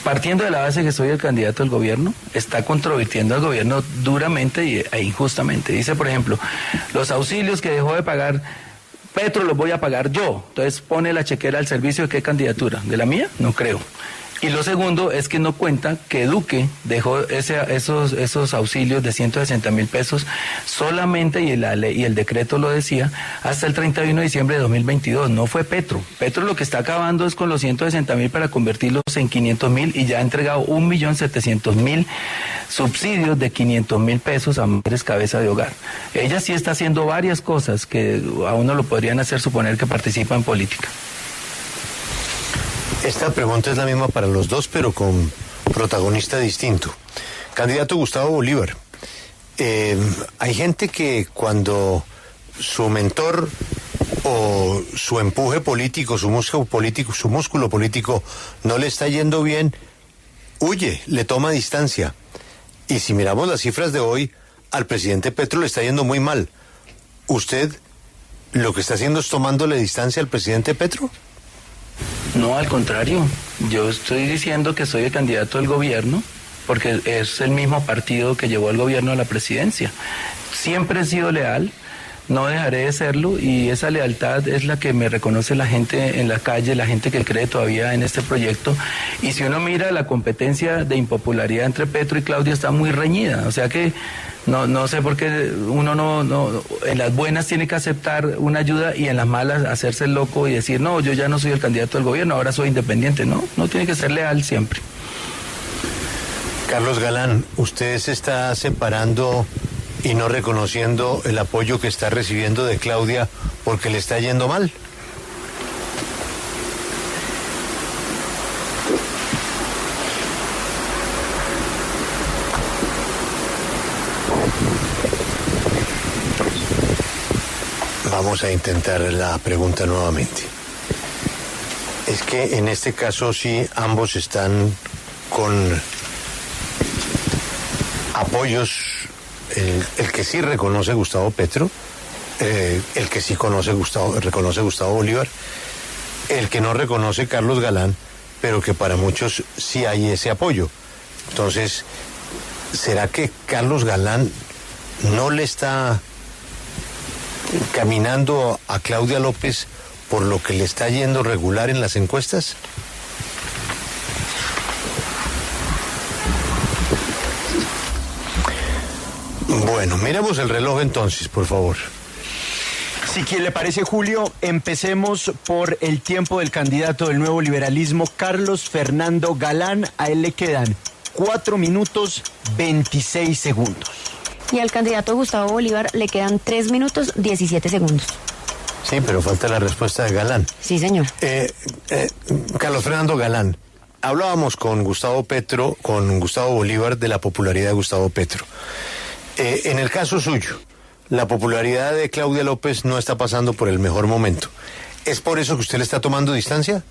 partiendo de la base que soy el candidato del gobierno, está contravirtiendo al gobierno duramente e injustamente. Dice, por ejemplo, los auxilios que dejó de pagar Petro los voy a pagar yo. Entonces pone la chequera al servicio de qué candidatura, ¿de la mía? No creo. Y lo segundo es que no cuenta que Duque dejó esos auxilios de 160.000 pesos solamente, y el decreto lo decía, hasta el 31 de diciembre de 2022. No fue Petro. Petro lo que está acabando es con los 160.000 para convertirlos en 500.000 y ya ha entregado 1.700.000 subsidios de 500.000 pesos a mujeres cabeza de hogar. Ella sí está haciendo varias cosas que a uno lo podrían hacer suponer que participa en política. Esta pregunta es la misma para los dos, pero con protagonista distinto. Candidato Gustavo Bolívar, hay gente que cuando su mentor o su empuje político, su músculo político no le está yendo bien, huye, le toma distancia. Y si miramos las cifras de hoy, al presidente Petro le está yendo muy mal. ¿Usted lo que está haciendo es tomándole distancia al presidente Petro? No, al contrario, yo estoy diciendo que soy el candidato del gobierno porque es el mismo partido que llevó al gobierno a la presidencia. Siempre he sido leal, no dejaré de serlo, y esa lealtad es la que me reconoce la gente en la calle, la gente que cree todavía en este proyecto. Y si uno mira, la competencia de impopularidad entre Petro y Claudia está muy reñida, o sea que no sé por qué uno no en las buenas tiene que aceptar una ayuda y en las malas hacerse el loco y decir, no, yo ya no soy el candidato del gobierno, ahora soy independiente. No tiene que ser leal siempre. Carlos Galán, usted se está separando y no reconociendo el apoyo que está recibiendo de Claudia porque le está yendo mal. Vamos a intentar la pregunta nuevamente. Es que en este caso sí ambos están con apoyos el que sí reconoce Gustavo Petro, el que sí reconoce Gustavo Bolívar, el que no reconoce Carlos Galán, pero que para muchos sí hay ese apoyo. Entonces, ¿será que Carlos Galán no le está caminando a Claudia López por lo que le está yendo regular en las encuestas? Bueno, miremos el reloj entonces, por favor. Si quien le parece, Julio, empecemos por el tiempo del candidato del nuevo liberalismo, Carlos Fernando Galán. A él le quedan 4 minutos 26 segundos. Y al candidato Gustavo Bolívar le quedan 3 minutos 17 segundos. Sí, pero falta la respuesta de Galán. Sí, señor. Carlos Fernando Galán, hablábamos con Gustavo Bolívar de la popularidad de Gustavo Petro. En el caso suyo, la popularidad de Claudia López no está pasando por el mejor momento. ¿Es por eso que usted le está tomando distancia?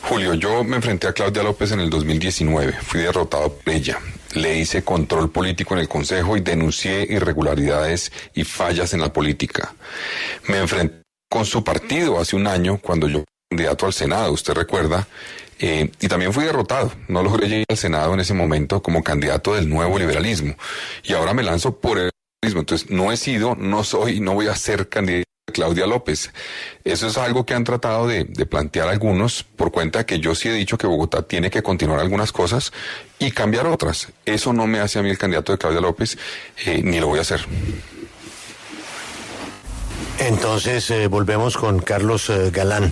Julio, yo me enfrenté a Claudia López en el 2019, fui derrotado por ella. Le hice control político en el Consejo y denuncié irregularidades y fallas en la política. Me enfrenté con su partido hace un año cuando yo fui candidato al Senado, usted recuerda, y también fui derrotado. No logré llegar al Senado en ese momento como candidato del nuevo liberalismo. Y ahora me lanzo por el liberalismo. Entonces, no he sido, no soy, no voy a ser candidato de Claudia López. Eso es algo que han tratado de plantear algunos por cuenta de que yo sí he dicho que Bogotá tiene que continuar algunas cosas y cambiar otras. Eso no me hace a mí el candidato de Claudia López, ni lo voy a hacer. Entonces, volvemos con Carlos Galán.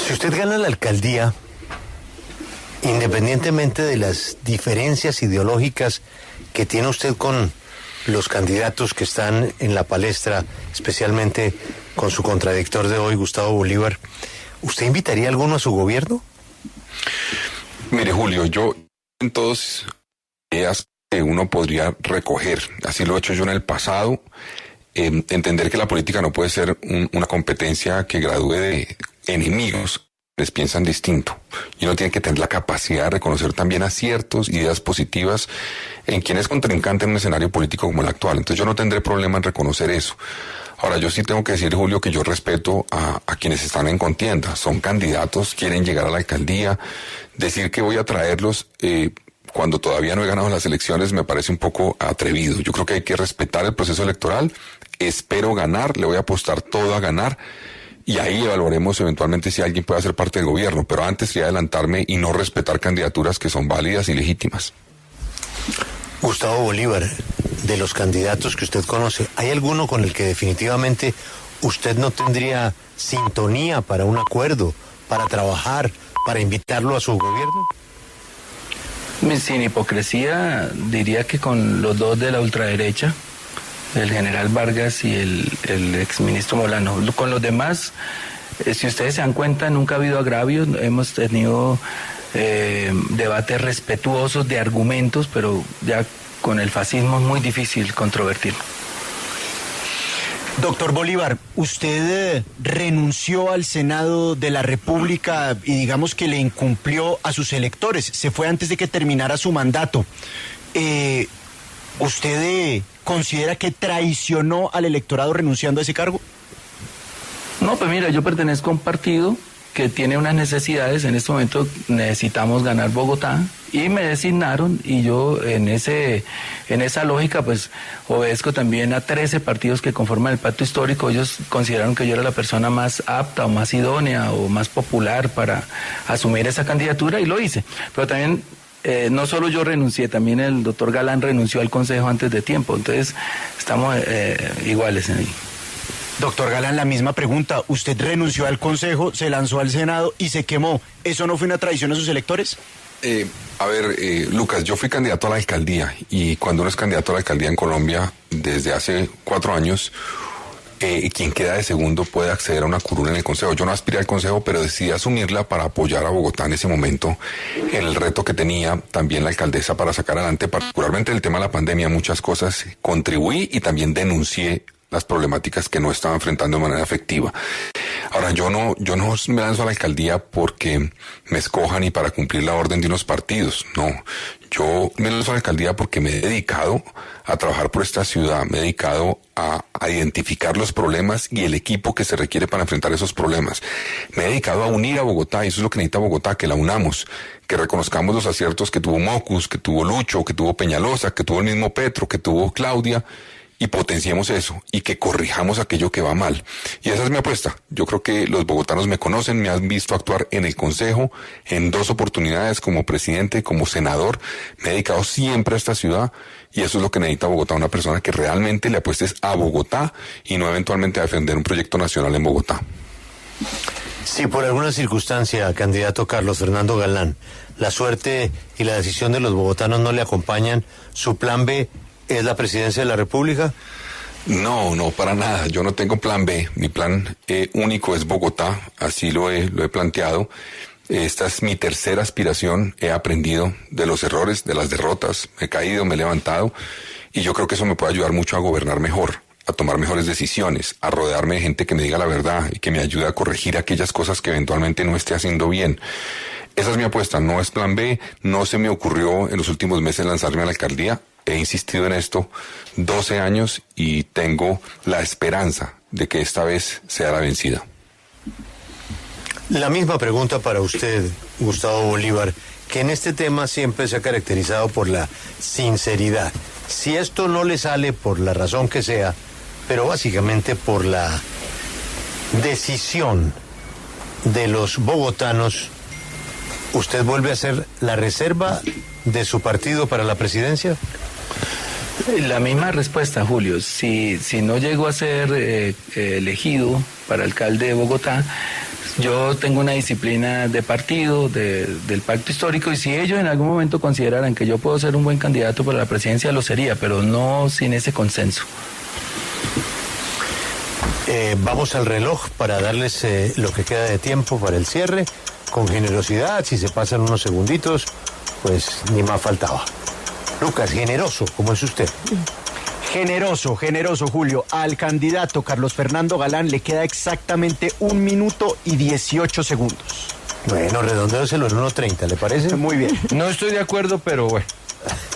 Si usted gana la alcaldía, independientemente de las diferencias ideológicas que tiene usted con los candidatos que están en la palestra, especialmente con su contradictor de hoy, Gustavo Bolívar, ¿usted invitaría a alguno a su gobierno? Mire, Julio, yo en todas ideas que uno podría recoger, así lo he hecho yo en el pasado, entender que la política no puede ser una competencia que gradúe de enemigos les piensan distinto, y uno tiene que tener la capacidad de reconocer también aciertos, ideas positivas en quien es contrincante en un escenario político como el actual. Entonces yo no tendré problema en reconocer eso. Ahora, yo sí tengo que decir, Julio, que yo respeto a quienes están en contienda. Son candidatos, quieren llegar a la alcaldía. Decir que voy a traerlos cuando todavía no he ganado las elecciones me parece un poco atrevido. Yo creo que hay que respetar el proceso electoral. Espero ganar, le voy a apostar todo a ganar. Y ahí evaluaremos eventualmente si alguien puede ser parte del gobierno. Pero antes sería adelantarme y no respetar candidaturas que son válidas y legítimas. Gustavo Bolívar, de los candidatos que usted conoce, ¿hay alguno con el que definitivamente usted no tendría sintonía para un acuerdo, para trabajar, para invitarlo a su gobierno? Sin hipocresía, diría que con los dos de la ultraderecha, el general Vargas y el exministro Molano. Con los demás, si ustedes se dan cuenta, nunca ha habido agravios, hemos tenido debates respetuosos de argumentos, pero ya con el fascismo es muy difícil controvertirlo. Doctor Bolívar, usted renunció al Senado de la República y digamos que le incumplió a sus electores, se fue antes de que terminara su mandato. ¿Usted considera que traicionó al electorado renunciando a ese cargo? No, pues mira, yo pertenezco a un partido que tiene unas necesidades. En este momento necesitamos ganar Bogotá y me designaron, y yo en esa lógica pues obedezco también a 13 partidos que conforman el pacto histórico. Ellos consideraron que yo era la persona más apta o más idónea o más popular para asumir esa candidatura y lo hice. Pero también no solo yo renuncié, también el doctor Galán renunció al Consejo antes de tiempo. Entonces estamos iguales en ahí. Doctor Galán, la misma pregunta. Usted renunció al Consejo, se lanzó al Senado y se quemó. ¿Eso no fue una traición a sus electores? Lucas, yo fui candidato a la alcaldía, y cuando uno es candidato a la alcaldía en Colombia desde hace 4 años, quien queda de segundo puede acceder a una curul en el Consejo. Yo no aspiré al Consejo, pero decidí asumirla para apoyar a Bogotá en ese momento, en el reto que tenía también la alcaldesa para sacar adelante, particularmente el tema de la pandemia, muchas cosas. Contribuí y también denuncié las problemáticas que no estaba enfrentando de manera efectiva. Ahora, yo no me lanzo a la alcaldía porque me escojan y para cumplir la orden de unos partidos, no. Yo me lanzo a la alcaldía porque me he dedicado a trabajar por esta ciudad, me he dedicado a identificar los problemas y el equipo que se requiere para enfrentar esos problemas. Me he dedicado a unir a Bogotá, y eso es lo que necesita Bogotá, que la unamos, que reconozcamos los aciertos que tuvo Mocus, que tuvo Lucho, que tuvo Peñalosa, que tuvo el mismo Petro, que tuvo Claudia, y potenciemos eso, y que corrijamos aquello que va mal. Y esa es mi apuesta. Yo creo que los bogotanos me conocen, me han visto actuar en el Consejo, en 2 oportunidades como presidente, como senador. Me he dedicado siempre a esta ciudad, y eso es lo que necesita Bogotá, una persona que realmente le apuestes a Bogotá y no eventualmente a defender un proyecto nacional en Bogotá. Si por alguna circunstancia, candidato Carlos Fernando Galán, la suerte y la decisión de los bogotanos no le acompañan, ¿su plan B es la presidencia de la República? No, para nada. Yo no tengo plan B. Mi plan único es Bogotá, así lo he planteado. Esta es mi tercera aspiración. He aprendido de los errores, de las derrotas. Me he caído, me he levantado, y yo creo que eso me puede ayudar mucho a gobernar mejor, a tomar mejores decisiones, a rodearme de gente que me diga la verdad y que me ayude a corregir aquellas cosas que eventualmente no esté haciendo bien. Esa es mi apuesta, no es plan B. No se me ocurrió en los últimos meses lanzarme a la alcaldía. He insistido en esto 12 años y tengo la esperanza de que esta vez sea la vencida. La misma pregunta para usted, Gustavo Bolívar, que en este tema siempre se ha caracterizado por la sinceridad. Si esto no le sale por la razón que sea, pero básicamente por la decisión de los bogotanos, ¿usted vuelve a ser la reserva de su partido para la presidencia? La misma respuesta, Julio. Si no llego a ser elegido para alcalde de Bogotá, yo tengo una disciplina de partido, del pacto histórico, y si ellos en algún momento consideraran que yo puedo ser un buen candidato para la presidencia, lo sería, pero no sin ese consenso. Vamos al reloj para darles lo que queda de tiempo para el cierre, con generosidad. Si se pasan unos segunditos, pues ni más faltaba. Lucas, generoso, ¿cómo es usted? Generoso, Julio. Al candidato Carlos Fernando Galán le queda exactamente 1 minuto y 18 segundos. Bueno, redondéoselo en 1:30, ¿le parece? Muy bien. No estoy de acuerdo, pero bueno.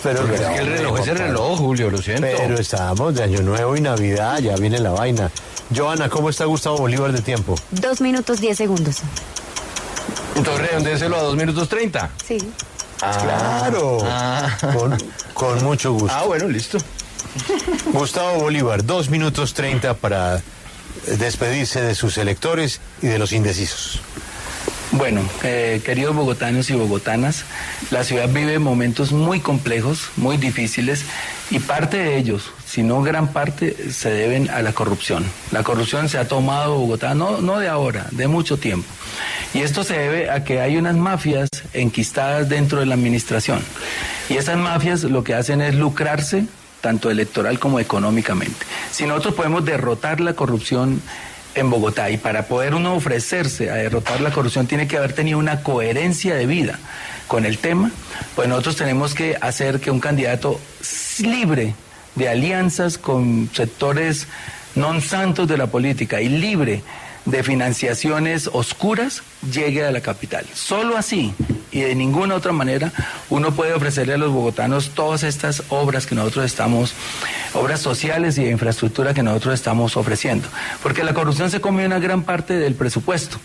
Pero es que el reloj es el reloj, Julio, lo siento. Pero estamos de Año Nuevo y Navidad, ya viene la vaina. Joana, ¿cómo está Gustavo Bolívar de tiempo? 2 minutos 10 segundos. Entonces redondéeselo a 2 minutos 30. Sí. Claro. Con mucho gusto. Bueno, listo. Gustavo Bolívar, 2 minutos 30 para despedirse de sus electores y de los indecisos. Bueno, queridos bogotanos y bogotanas, la ciudad vive momentos muy complejos, muy difíciles, y parte de ellos, si no gran parte, se deben a la corrupción. La corrupción se ha tomado Bogotá, no de ahora, de mucho tiempo. Y esto se debe a que hay unas mafias enquistadas dentro de la administración. Y esas mafias lo que hacen es lucrarse, tanto electoral como económicamente. Si nosotros podemos derrotar la corrupción en Bogotá, y para poder uno ofrecerse a derrotar la corrupción tiene que haber tenido una coherencia de vida con el tema, pues nosotros tenemos que hacer que un candidato libre de alianzas con sectores non santos de la política y libre de financiaciones oscuras llegue a la capital. Solo así y de ninguna otra manera uno puede ofrecerle a los bogotanos todas estas obras que nosotros estamos, obras sociales y de infraestructura que nosotros estamos ofreciendo. Porque la corrupción se come una gran parte del presupuesto,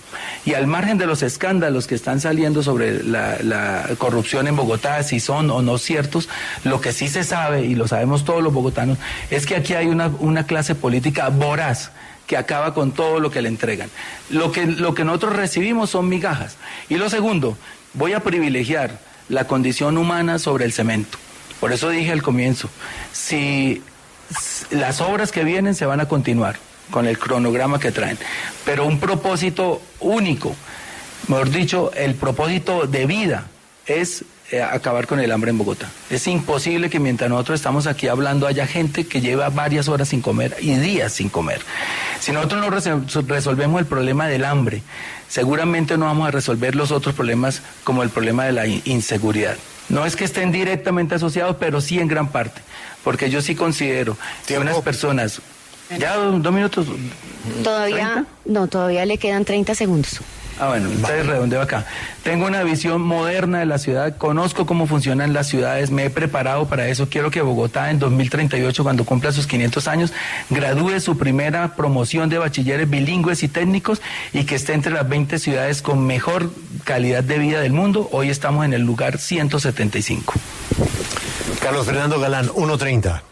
y al margen de los escándalos que están saliendo sobre la corrupción en Bogotá, si son o no ciertos, lo que sí se sabe, y lo sabemos todos los bogotanos, es que aquí hay una clase política voraz que acaba con todo lo que le entregan. Lo que nosotros recibimos son migajas. Y lo segundo, voy a privilegiar la condición humana sobre el cemento. Por eso dije al comienzo, si las obras que vienen se van a continuar con el cronograma que traen, pero un propósito único, mejor dicho, el propósito de vida es acabar con el hambre en Bogotá. Es imposible que mientras nosotros estamos aquí hablando haya gente que lleva varias horas sin comer y días sin comer. Si nosotros no resolvemos el problema del hambre, seguramente no vamos a resolver los otros problemas, como el problema de la inseguridad. No es que estén directamente asociados, pero sí en gran parte, porque yo sí considero que unas personas Ya 2 minutos. Todavía, no, todavía le quedan 30 segundos. Bueno, entonces redondeo acá. Tengo una visión moderna de la ciudad, conozco cómo funcionan las ciudades, me he preparado para eso. Quiero que Bogotá en 2038, cuando cumpla sus 500 años, gradúe su primera promoción de bachilleres bilingües y técnicos y que esté entre las 20 ciudades con mejor calidad de vida del mundo. Hoy estamos en el lugar 175. Carlos Fernando Galán, 1:30.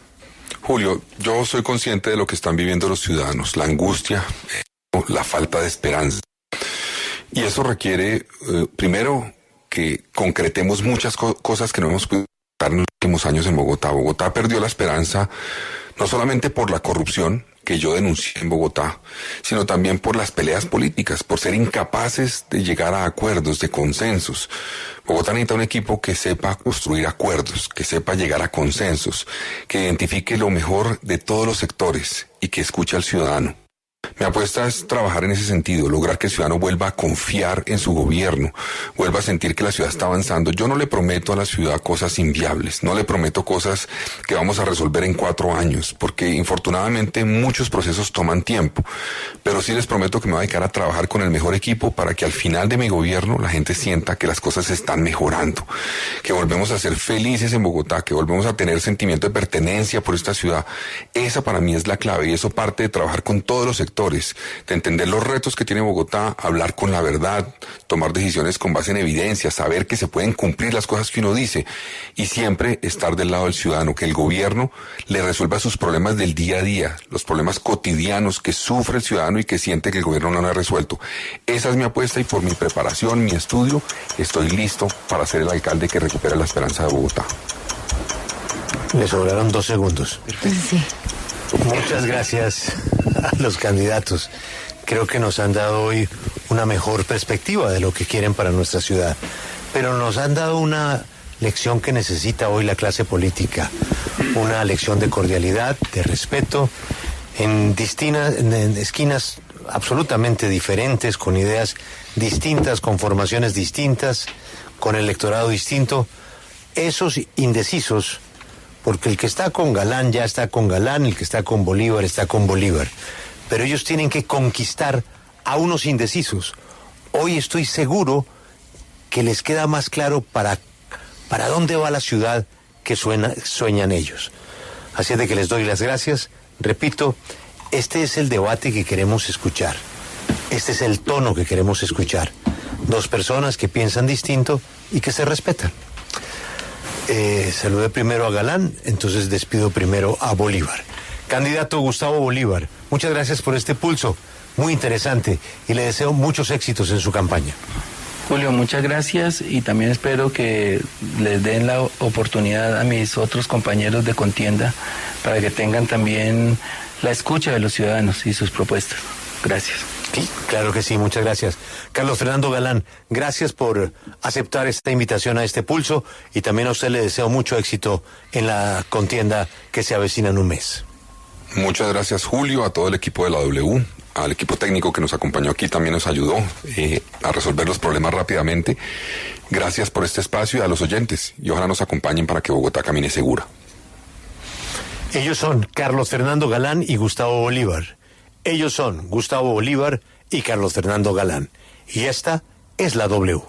Julio, yo soy consciente de lo que están viviendo los ciudadanos, la angustia, la falta de esperanza. Y eso requiere, primero, que concretemos muchas cosas que no hemos podido dar en los últimos años en Bogotá. Bogotá perdió la esperanza, no solamente por la corrupción que yo denuncié en Bogotá, sino también por las peleas políticas, por ser incapaces de llegar a acuerdos, de consensos. Bogotá necesita un equipo que sepa construir acuerdos, que sepa llegar a consensos, que identifique lo mejor de todos los sectores y que escuche al ciudadano. Mi apuesta es trabajar en ese sentido, lograr que el ciudadano vuelva a confiar en su gobierno, vuelva a sentir que la ciudad está avanzando. Yo no le prometo a la ciudad cosas inviables, no le prometo cosas que vamos a resolver en 4 años, porque infortunadamente muchos procesos toman tiempo, pero sí les prometo que me voy a dedicar a trabajar con el mejor equipo para que al final de mi gobierno la gente sienta que las cosas se están mejorando, que volvemos a ser felices en Bogotá, que volvemos a tener sentimiento de pertenencia por esta ciudad. Esa para mí es la clave y eso parte de trabajar con todos los sectores, de entender los retos que tiene Bogotá, hablar con la verdad, tomar decisiones con base en evidencia, saber que se pueden cumplir las cosas que uno dice y siempre estar del lado del ciudadano, que el gobierno le resuelva sus problemas del día a día, los problemas cotidianos que sufre el ciudadano y que siente que el gobierno no lo ha resuelto. Esa es mi apuesta y por mi preparación, mi estudio, estoy listo para ser el alcalde que recupere la esperanza de Bogotá. Le sobraron 2 segundos. Sí. Muchas gracias a los candidatos. Creo que nos han dado hoy una mejor perspectiva de lo que quieren para nuestra ciudad. Pero nos han dado una lección que necesita hoy la clase política. Una lección de cordialidad, de respeto, en esquinas absolutamente diferentes, con ideas distintas, con formaciones distintas, con electorado distinto. Esos indecisos, porque el que está con Galán ya está con Galán, el que está con Bolívar está con Bolívar. Pero ellos tienen que conquistar a unos indecisos. Hoy estoy seguro que les queda más claro para dónde va la ciudad que sueñan ellos. Así es de que les doy las gracias. Repito, este es el debate que queremos escuchar. Este es el tono que queremos escuchar. 2 personas que piensan distinto y que se respetan. Saludé primero a Galán, entonces despido primero a Bolívar. Candidato Gustavo Bolívar, muchas gracias por este pulso, muy interesante, y le deseo muchos éxitos en su campaña. Julio, muchas gracias y también espero que les den la oportunidad a mis otros compañeros de contienda para que tengan también la escucha de los ciudadanos y sus propuestas. Gracias. Sí, claro que sí, muchas gracias. Carlos Fernando Galán, gracias por aceptar esta invitación a este pulso y también a usted le deseo mucho éxito en la contienda que se avecina en un mes. Muchas gracias, Julio, a todo el equipo de la W, al equipo técnico que nos acompañó aquí, también nos ayudó a resolver los problemas rápidamente. Gracias por este espacio y a los oyentes, y ojalá nos acompañen para que Bogotá camine segura. Ellos son Carlos Fernando Galán y Gustavo Bolívar. Ellos son Gustavo Bolívar y Carlos Fernando Galán. Y esta es la W.